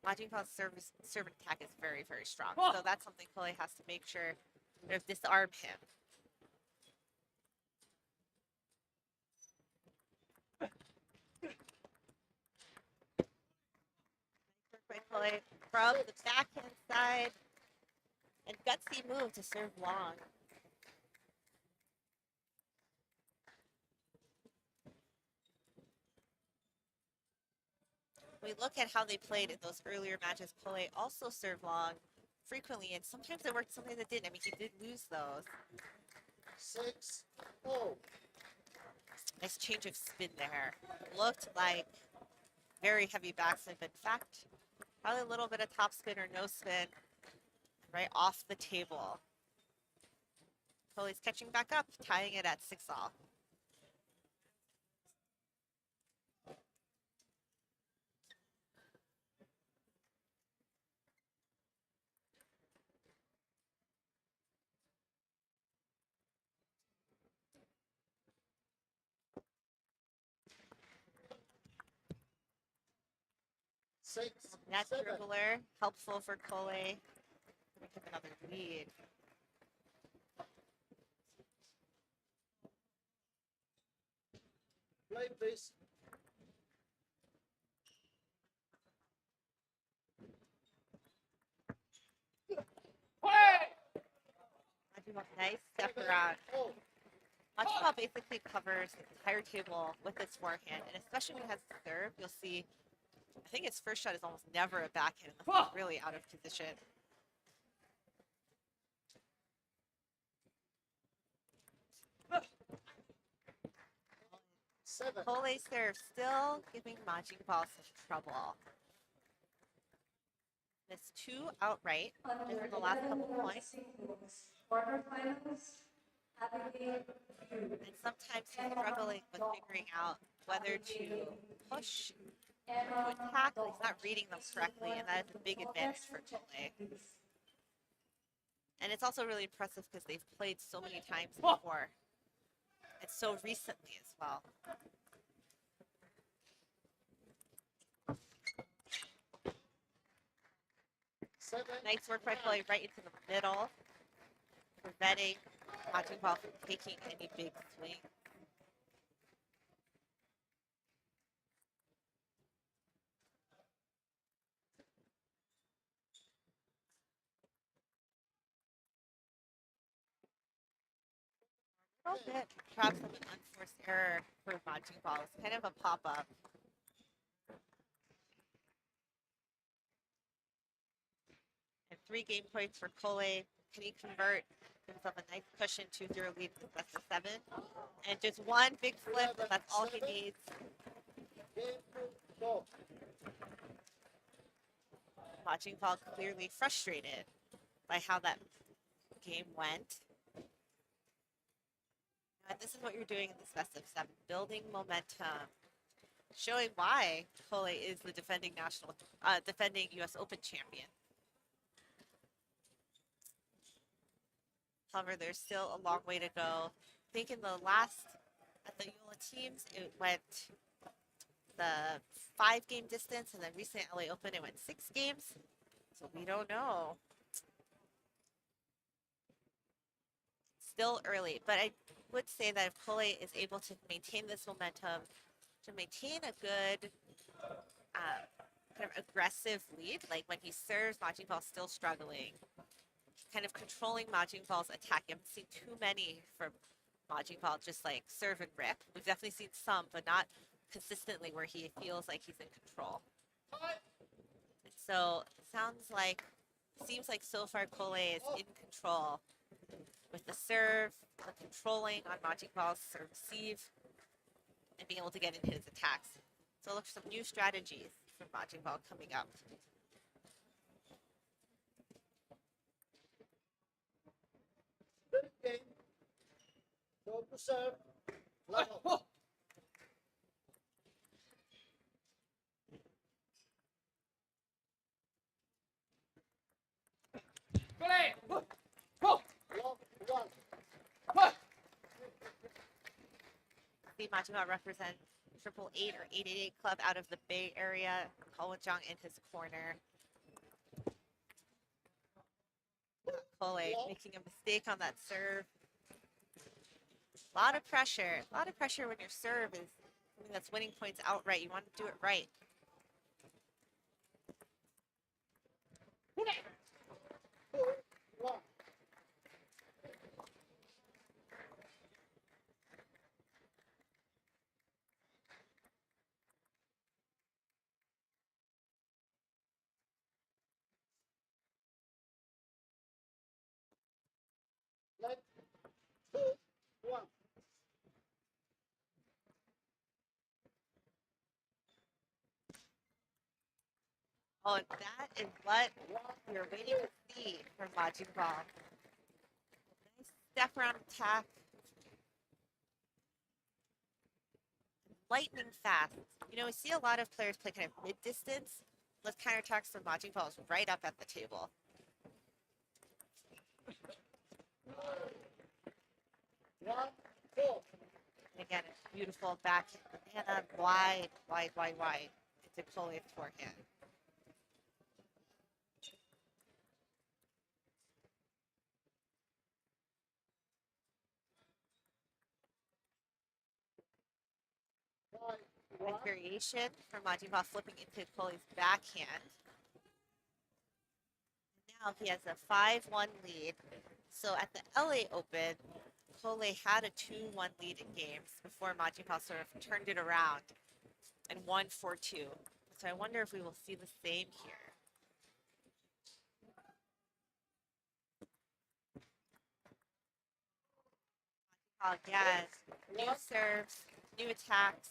Majinpal's serve attack is very, very strong. So that's something Cole has to make sure to disarm him. By Cole from the backhand side. And gutsy move to serve long. We look at how they played in those earlier matches. Cole also served long frequently, and sometimes it worked, sometimes it didn't. I mean, he did lose those. 6-0. Nice change of spin there. Looked like very heavy backspin, but in fact, probably a little bit of top spin or no spin right off the table. Cole's catching back up, tying it at 6-all. That dribbler, helpful for Cole. Make him another lead. Play, please. Nice step around. Majinpal basically covers the entire table with his forehand, and especially when he has the serve, you'll see, I think his first shot is almost never a backhand unless he's really out of position. Cole's serve still giving Majinpal some trouble. Missed 2 outright in the last couple points. Quarterfinals, Abigail Hughes. And sometimes he's struggling with figuring out whether to push or to attack. He's not reading them correctly, and that is a big advantage for Cole. And it's also really impressive because they've played so many times before, and so recently as well. Nice work by Cole right into the middle, preventing Majinpal from taking any big swing. A little bit, perhaps of an unforced error for Majinpal. It's kind of a pop-up. And 3 game points for Cole. Can he convert himself a nice cushion 2-0 lead with best of 7? And just 1 big flip, and that's all he needs. Majinpal clearly frustrated. by how that game went. And this is what you're doing in this best of 7, building momentum, showing why Cole is the defending U.S. Open champion. However, there's still a long way to go. I think in the last, at the Yola teams, it went the 5-game distance, and then recent LA Open, it went 6 games. So we don't know. Still early, but I would say that if Cole is able to maintain this momentum, to maintain a good kind of aggressive lead, like when he serves, Majin Ball's still struggling, kind of controlling Majin Ball's attack. You haven't seen too many from Majin Ball just like serve and rip. We've definitely seen some, but not consistently where he feels like he's in control. And so seems like so far Cole is in control with the serve, the controlling on Majin Ball's serve receive, and being able to get into his attacks. So look for some new strategies from Majin Ball coming up. Good game. Go to serve. Level. Love one. See Majin Ball represent 888 or 888 club out of the Bay Area. Howajang in his corner. Cole making a mistake on that serve. A lot of pressure. A lot of pressure when your serve is something that's winning points outright. You want to do it right. One. Let 2, 1. Oh, and that is what we're waiting to see from Majin Ball. Nice step around attack. Lightning fast. You know, we see a lot of players play kind of mid-distance. Let's counterattack some Majin Balls right up at the table. 1, 4. And again, a beautiful back and a wide into Cole's forehand. Nice variation from Majin Ball flipping into Cole's backhand. Now he has a 5-1 lead. So at the LA Open, Cole had a 2-1 lead in games before Majin Ball sort of turned it around and won 4-2. So I wonder if we will see the same here. Again, new serves, new attacks.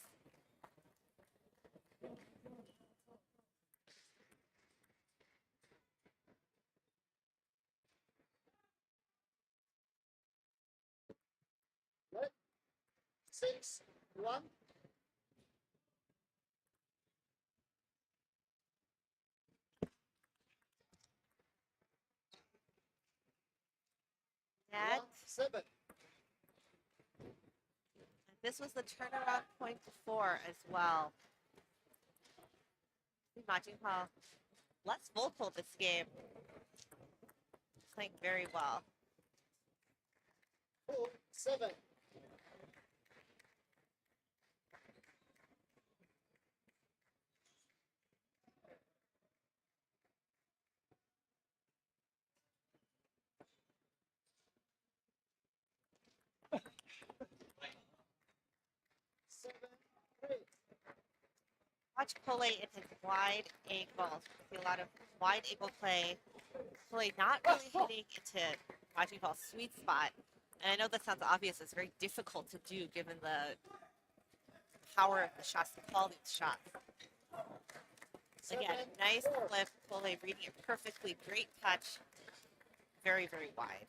Let 6, 1. That 7. this was the turnaround point before as well. Majin Ball less vocal this game. Playing very well. 2, 7. Watch Cole in his wide angles. See a lot of wide angle play. Cole not really hitting into Majin Ball's sweet spot. And I know that sounds obvious. It's very difficult to do given the power of the shots, the quality of the shots. Again, nice flip. Cole reading it perfectly. Great touch. very, very wide.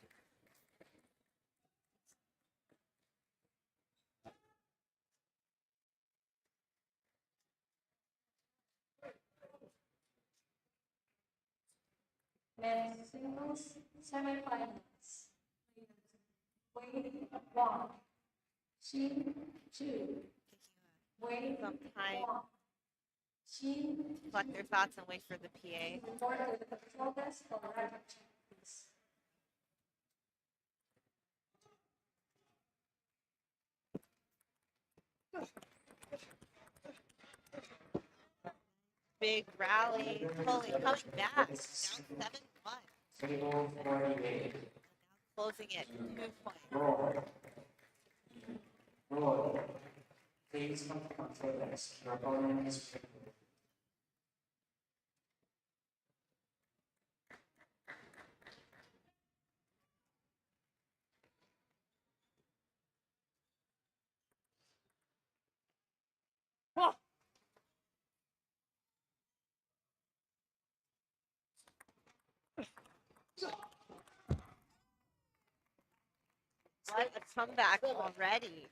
Men's singles semifinals. Wei Wang, Xin Zhu, Wei Some time Wang, Xin collect their thoughts and wait for the PA. report to the control desk for record check, please. Big rally. Holy coming back. Down 7-1. Table 48. Closing it 2 points. Roll. Roll. Please come to control desk. Your opponent is picking. What a comeback already.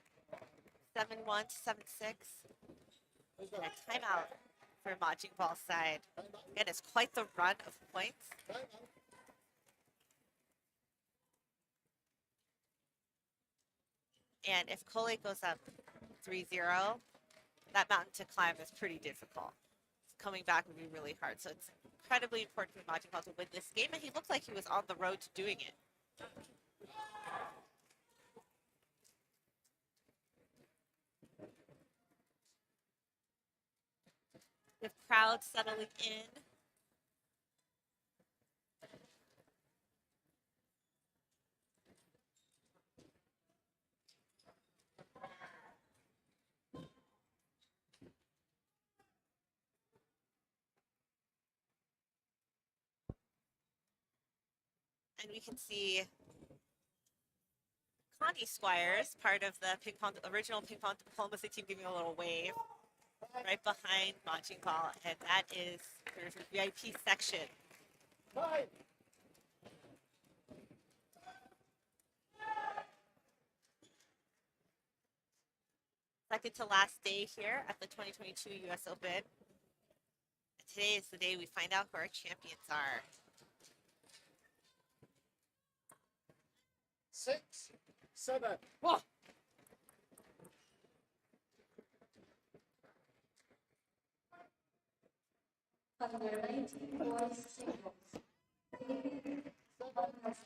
7-1 to 7-6. And a timeout for Majin Ball side. Again, it's quite the run of points. And if Kole goes up 3-0, that mountain to climb is pretty difficult. Coming back would be really hard. So it's incredibly important for Majin Ball to win this game. And he looked like he was on the road to doing it. With crowd settling in. And we can see Connie Squires, part of the original ping pong diplomacy team, giving a little wave right behind Majin Ball, and that is there's a VIP section. Second to last day here at the 2022 US Open. And today is the day we find out who our champions are. 6, 7. Under 19 boys singles. David Anderson.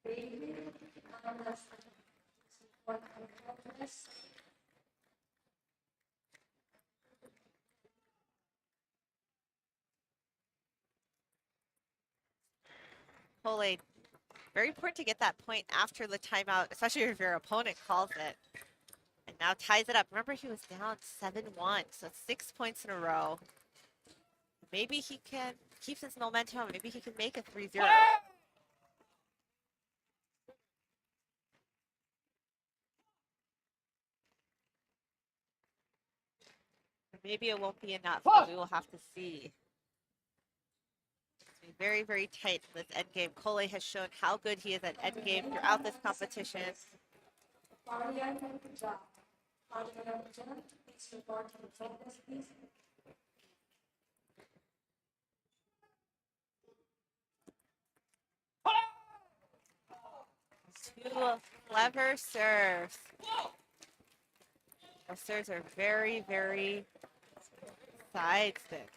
David Anderson. Support control desk. Kole, very important to get that point after the timeout, especially if your opponent calls it. And now ties it up. Remember, he was down 7-1, so it's 6 points in a row. Maybe he can keep this momentum. Maybe he can make a 3-0. Maybe it won't be enough, but we will have to see. It's been very, very tight in this endgame. Kole has shown how good he is at endgame throughout this competition. Marian Jha. Marian Jha, please report to control desk, please. Two clever serves. Those serves are very, very side stick.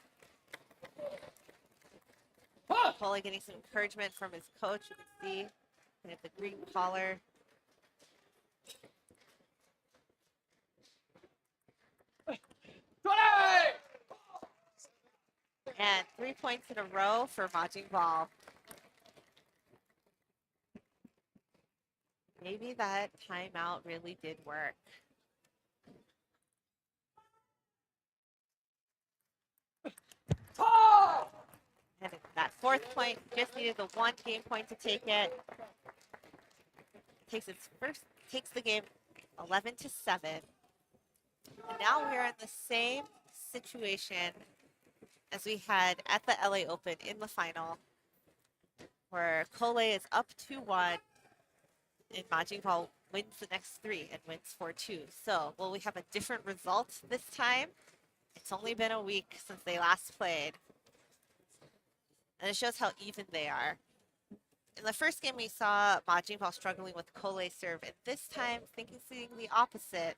Kole getting some encouragement from his coach. You can see and at the green collar. And 3 points in a row for Majin Ball. Maybe that timeout really did work. And that fourth point just needed the one game point to take it. Takes the game 11-7. And now we're in the same situation as we had at the LA Open in the final. where Cole is up 2-1 and Ma Jingpao wins the next 3 and wins 4-2. So will we have a different result this time? It's only been a week since they last played. And it shows how even they are. In the first game, we saw Ma Jingpao struggling with Cole's serve. And this time, seeing the opposite.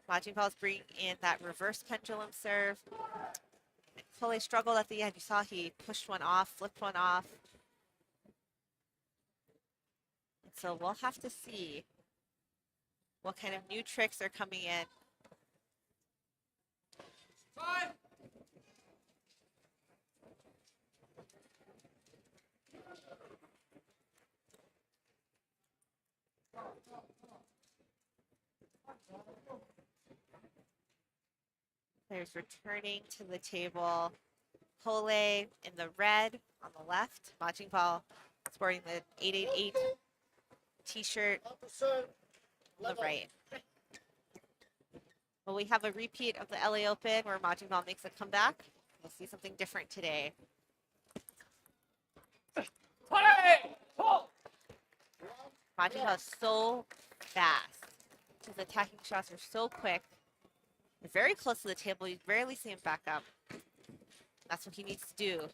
Ma Jingpao's bringing in that reverse pendulum serve. Cole struggled at the end. You saw he pushed one off, flipped one off. And so we'll have to see what kind of new tricks are coming in. Players returning to the table. Cole in the red on the left. Ma Jingpao sporting the 888 t-shirt Opposite. on the right. Will we have a repeat of the LA Open where Ma Jingpao makes a comeback? We'll see something different today. Ma Jingpao is so fast. His attacking shots are so quick. They're very close to the table. You rarely see him back up. That's what he needs to do.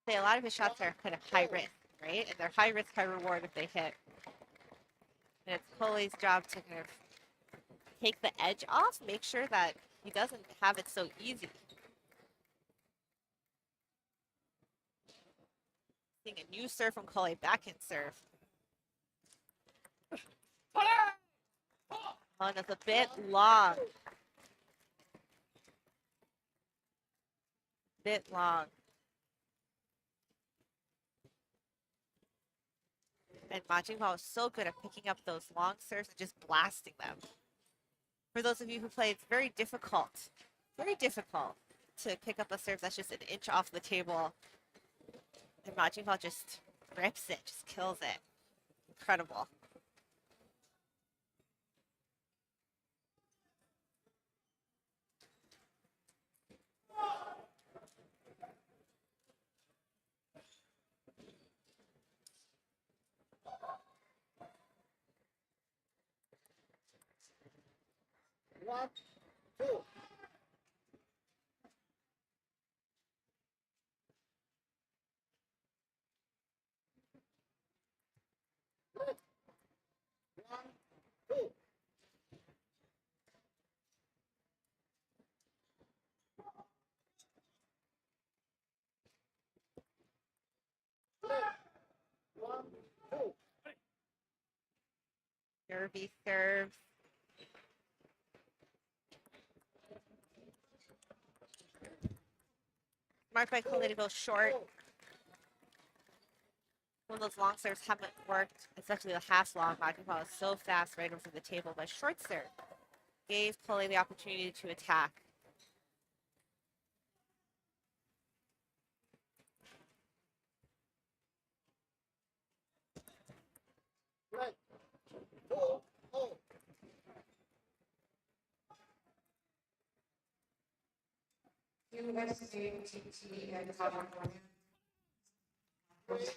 Say a lot of his shots are kind of high risk, right? And they're high risk, high reward if they hit. And it's Cole's job to kind of take the edge off, make sure that he doesn't have it so easy. Seeing a new serve from Cole, backhand serve. Oh, and it's a bit long. Bit long. And Ma Jingpao is so good at picking up those long serves and just blasting them. For those of you who play, it's very difficult to pick up a serve that's just an inch off the table. And Ma Jingpao just rips it, just kills it. Incredible. One, two. One, two. One, two. Nervy serves. Marked by Cole to go short. When those long serves haven't worked, especially the half long, Ma Jingpao is so fast right over the table. But short serve gave Cole the opportunity to attack. Right. Two, oh. USATT and California. Nice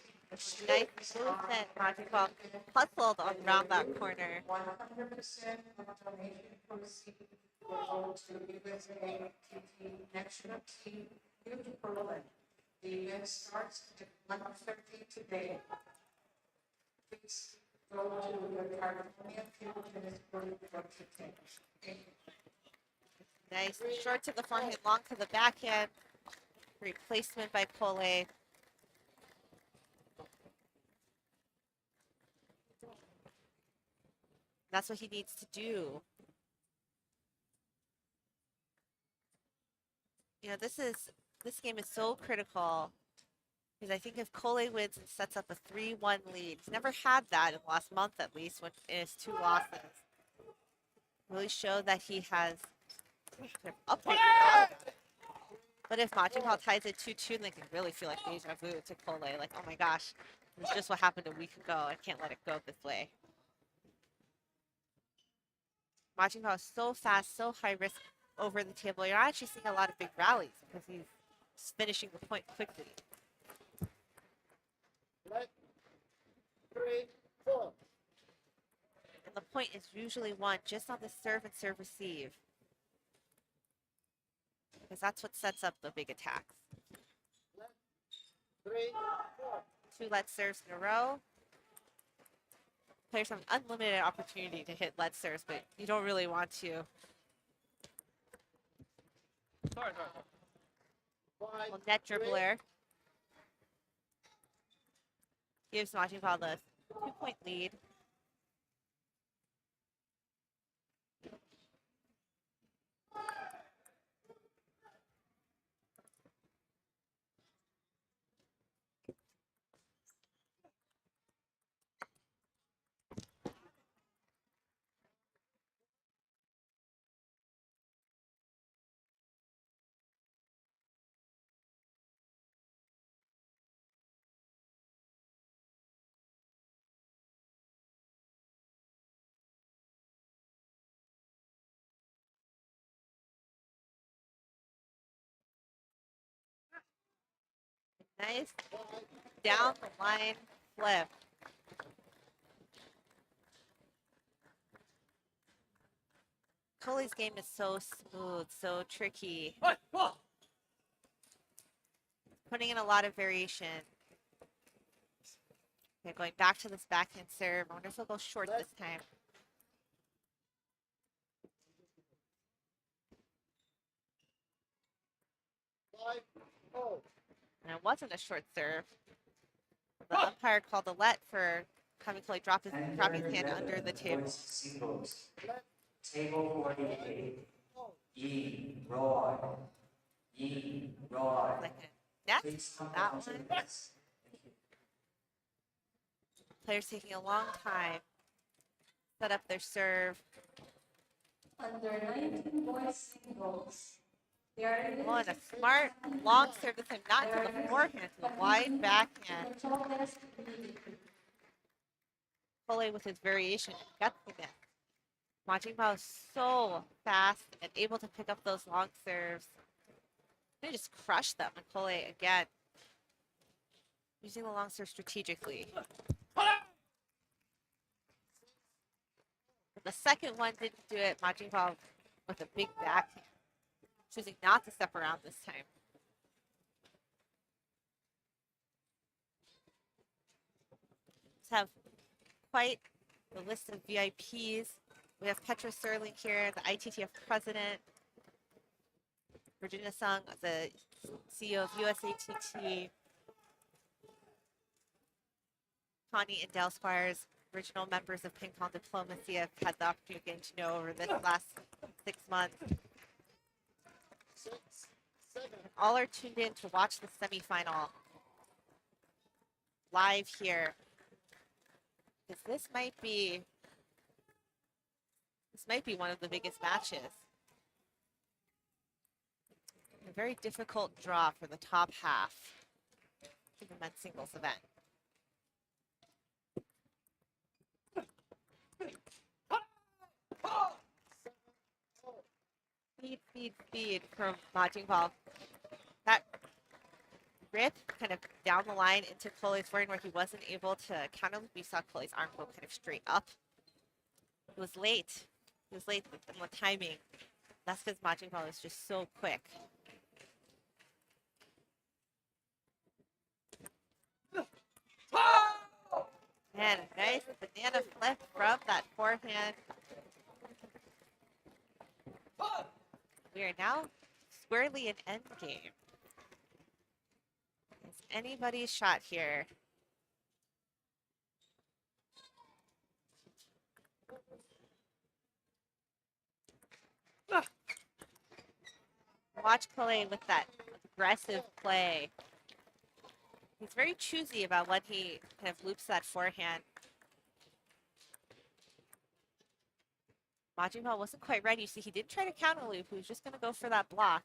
movement. Ma Jingpao hustled around that corner. 100% of donation proceeds will go to USATT National Team Youth Program. The event starts at 1:30 today. Please go to the California Table Tennis Court for tickets. Thank you. Nice. Short to the forehand, long to the backhand. Replacement by Cole. That's what he needs to do. You know, this game is so critical because I think if Cole wins and sets up a 3-1 lead, he's never had that in the last month at least when in his 2 losses. Really showed that he has upward power. But if Ma Jingpao ties it 2-2, they can really feel like deja vu to Cole. Like, oh my gosh, this is just what happened a week ago. I can't let it go this way. Ma Jingpao is so fast, so high risk over the table. You're not actually seeing a lot of big rallies because he's Just finishing the point quickly. Let 3, 4. And the point is usually won just on the serve and serve receive. Because that's what sets up the big attacks. Let 3, 4. 2 let serves in a row. Players have an unlimited opportunity to hit let serves, but you don't really want to. Sorry. 5, Well, net 3. dribbler gives Majin the 2-point lead. Nice down the line flip. Kohli's game is so smooth, so tricky, putting in a lot of variation. Okay, going back to this backhand serve. I wonder if he'll go short this time. Five, oh. And it wasn't a short serve. The umpire called a let for having Kohli drop his hand under the table. Singles. Let Table 48. oh. Roy. Roy. Like a net. Please come That down to one. the desk. Players taking a long time. Set up their serve. Under 19 boys singles, there is Oh, and a smart long serve this time, not to the forehand, to the wide backhand. Kohli with his variation got the net. Majin Bao is so fast and able to pick up those long serves. They just crush them. And Kohli again using the long serve strategically. But the second one didn't do it. Majin Bao with a big backhand, choosing not to step around this time. Let's have quite the list of VIPs. We have Petra Sterling here, the ITTF president. Virginia Sung, the CEO of USATT. Connie and Dell Squires, original members of Ping Pong Diplomacy, I've had the opportunity of getting to know over this last 6 months. 6, 7. All are tuned in to watch the semifinal live here. Because this might be one of the biggest matches. A very difficult draw for the top half of the men's singles event. Speed from Majin Bao. That rip kind of down the line into Kohli's forehand where he wasn't able to counter. We saw Kohli's arm go kind of straight up. It was late. He was late in the timing. That's because Majin Bao is just so quick. And a nice banana flip from that forehand. We are now squarely in endgame. It's anybody's shot here. Watch Kohli with that aggressive play. He's very choosy about when he kind of loops that forehand. Majin Bao wasn't quite ready. You see, he did try to counter loop. He was just going to go for that block.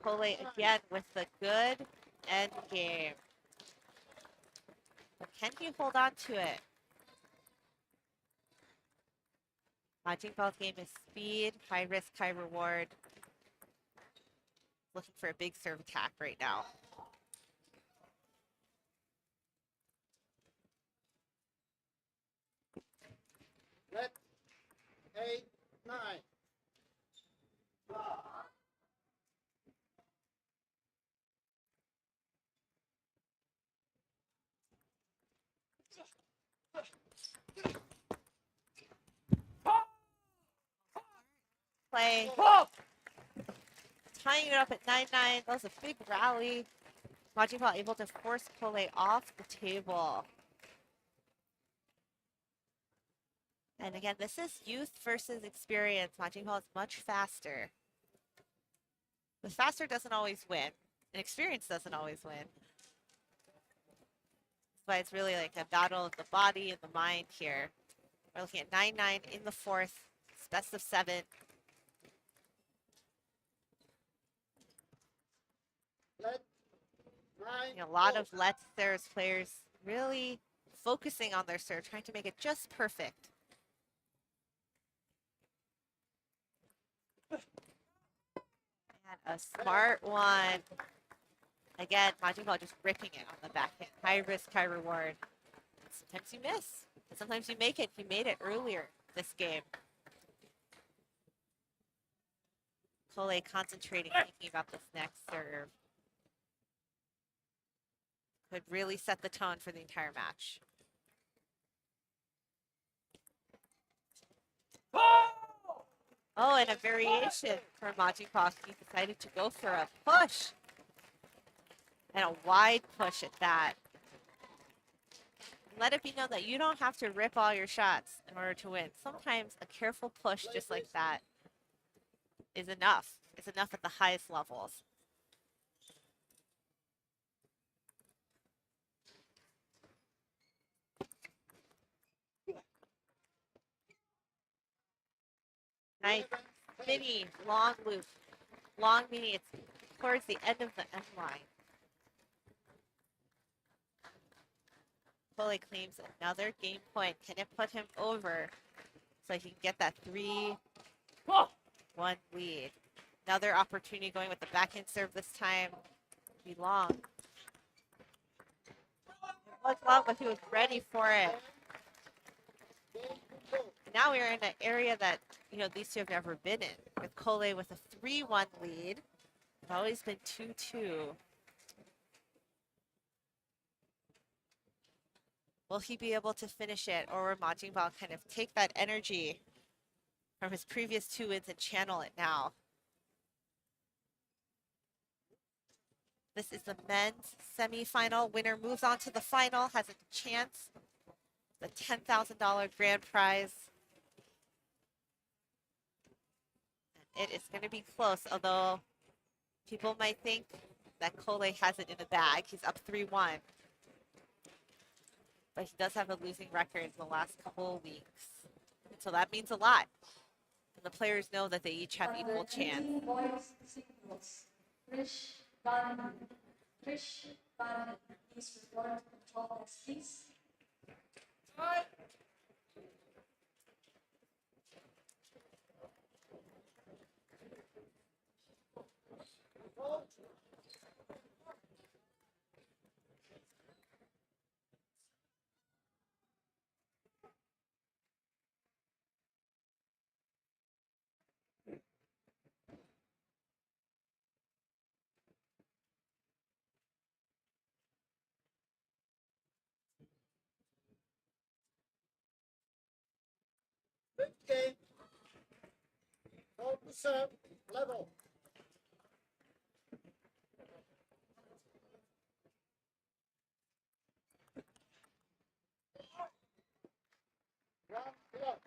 Cole again with the good end game. But can he hold on to it? Majin Ball's game is speed, high risk, high reward. Looking for a big serve attack right now. Red, 8, 9. Play. Tying it up at 9-9. That was a big rally. Majin Ball able to force Cole off the table. And again, this is youth versus experience. Majin Ball is much faster. But faster doesn't always win. And experience doesn't always win. But it's really like a battle of the body and the mind here. We're looking at 9-9 in the fourth. It's best of 7. Red, 9. A lot of Let's There's players really focusing on their serve, trying to make it just perfect. And a smart one. Again, Majin Ball just ripping it on the backhand. High risk, high reward. Sometimes you miss. And sometimes you make it. He made it earlier this game. Cole concentrating, thinking about this next serve. Could really set the tone for the entire match. Oh, and a variation for Majin Ball. He decided to go for a push. And a wide push at that. Let it be known that you don't have to rip all your shots in order to win. Sometimes a careful push just like that is enough. It's enough at the highest levels. Nice mini long loop. Long mini, it's towards the end of the end line. Cole claims another game point. Can it put him over so he can get that 3-1 lead? Another opportunity going with the backhand serve this time. Be long. It was long, but he was ready for it. Now we're in an area that, you know, these two have never been in. With Cole with a 3-1 lead. It's always been 2-2. Will he be able to finish it, or will Majin Ball kind of take that energy from his previous 2 wins and channel it now? This is the men's semifinal. Winner moves on to the final, has a chance. The $10,000 grand prize. And it is going to be close, although people might think that Cole has it in the bag. He's up 3-1. But he does have a losing record in the last couple of weeks. So that means a lot. And the players know that they each have equal chance. Voice signals. Trish Barnett, please report to control desk, please. Game. 12% level. Round clock.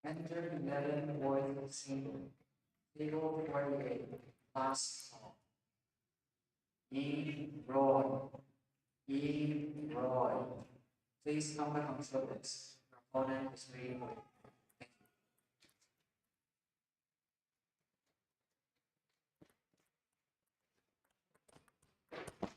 Enter 11 fourth single. Table 48. Last call. E. Roy. E. Roy. Please come back on service. Your opponent is waiting for you. Thank you.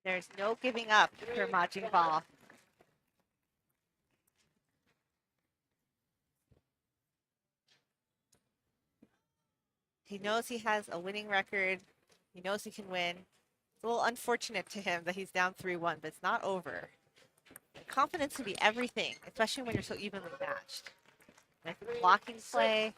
There's no giving up for Majin Ball. He knows he has a winning record. He knows he can win. It's a little unfortunate to him that he's down 3-1, but it's not over. And confidence can be everything, especially when you're so evenly matched. Nice blocking play.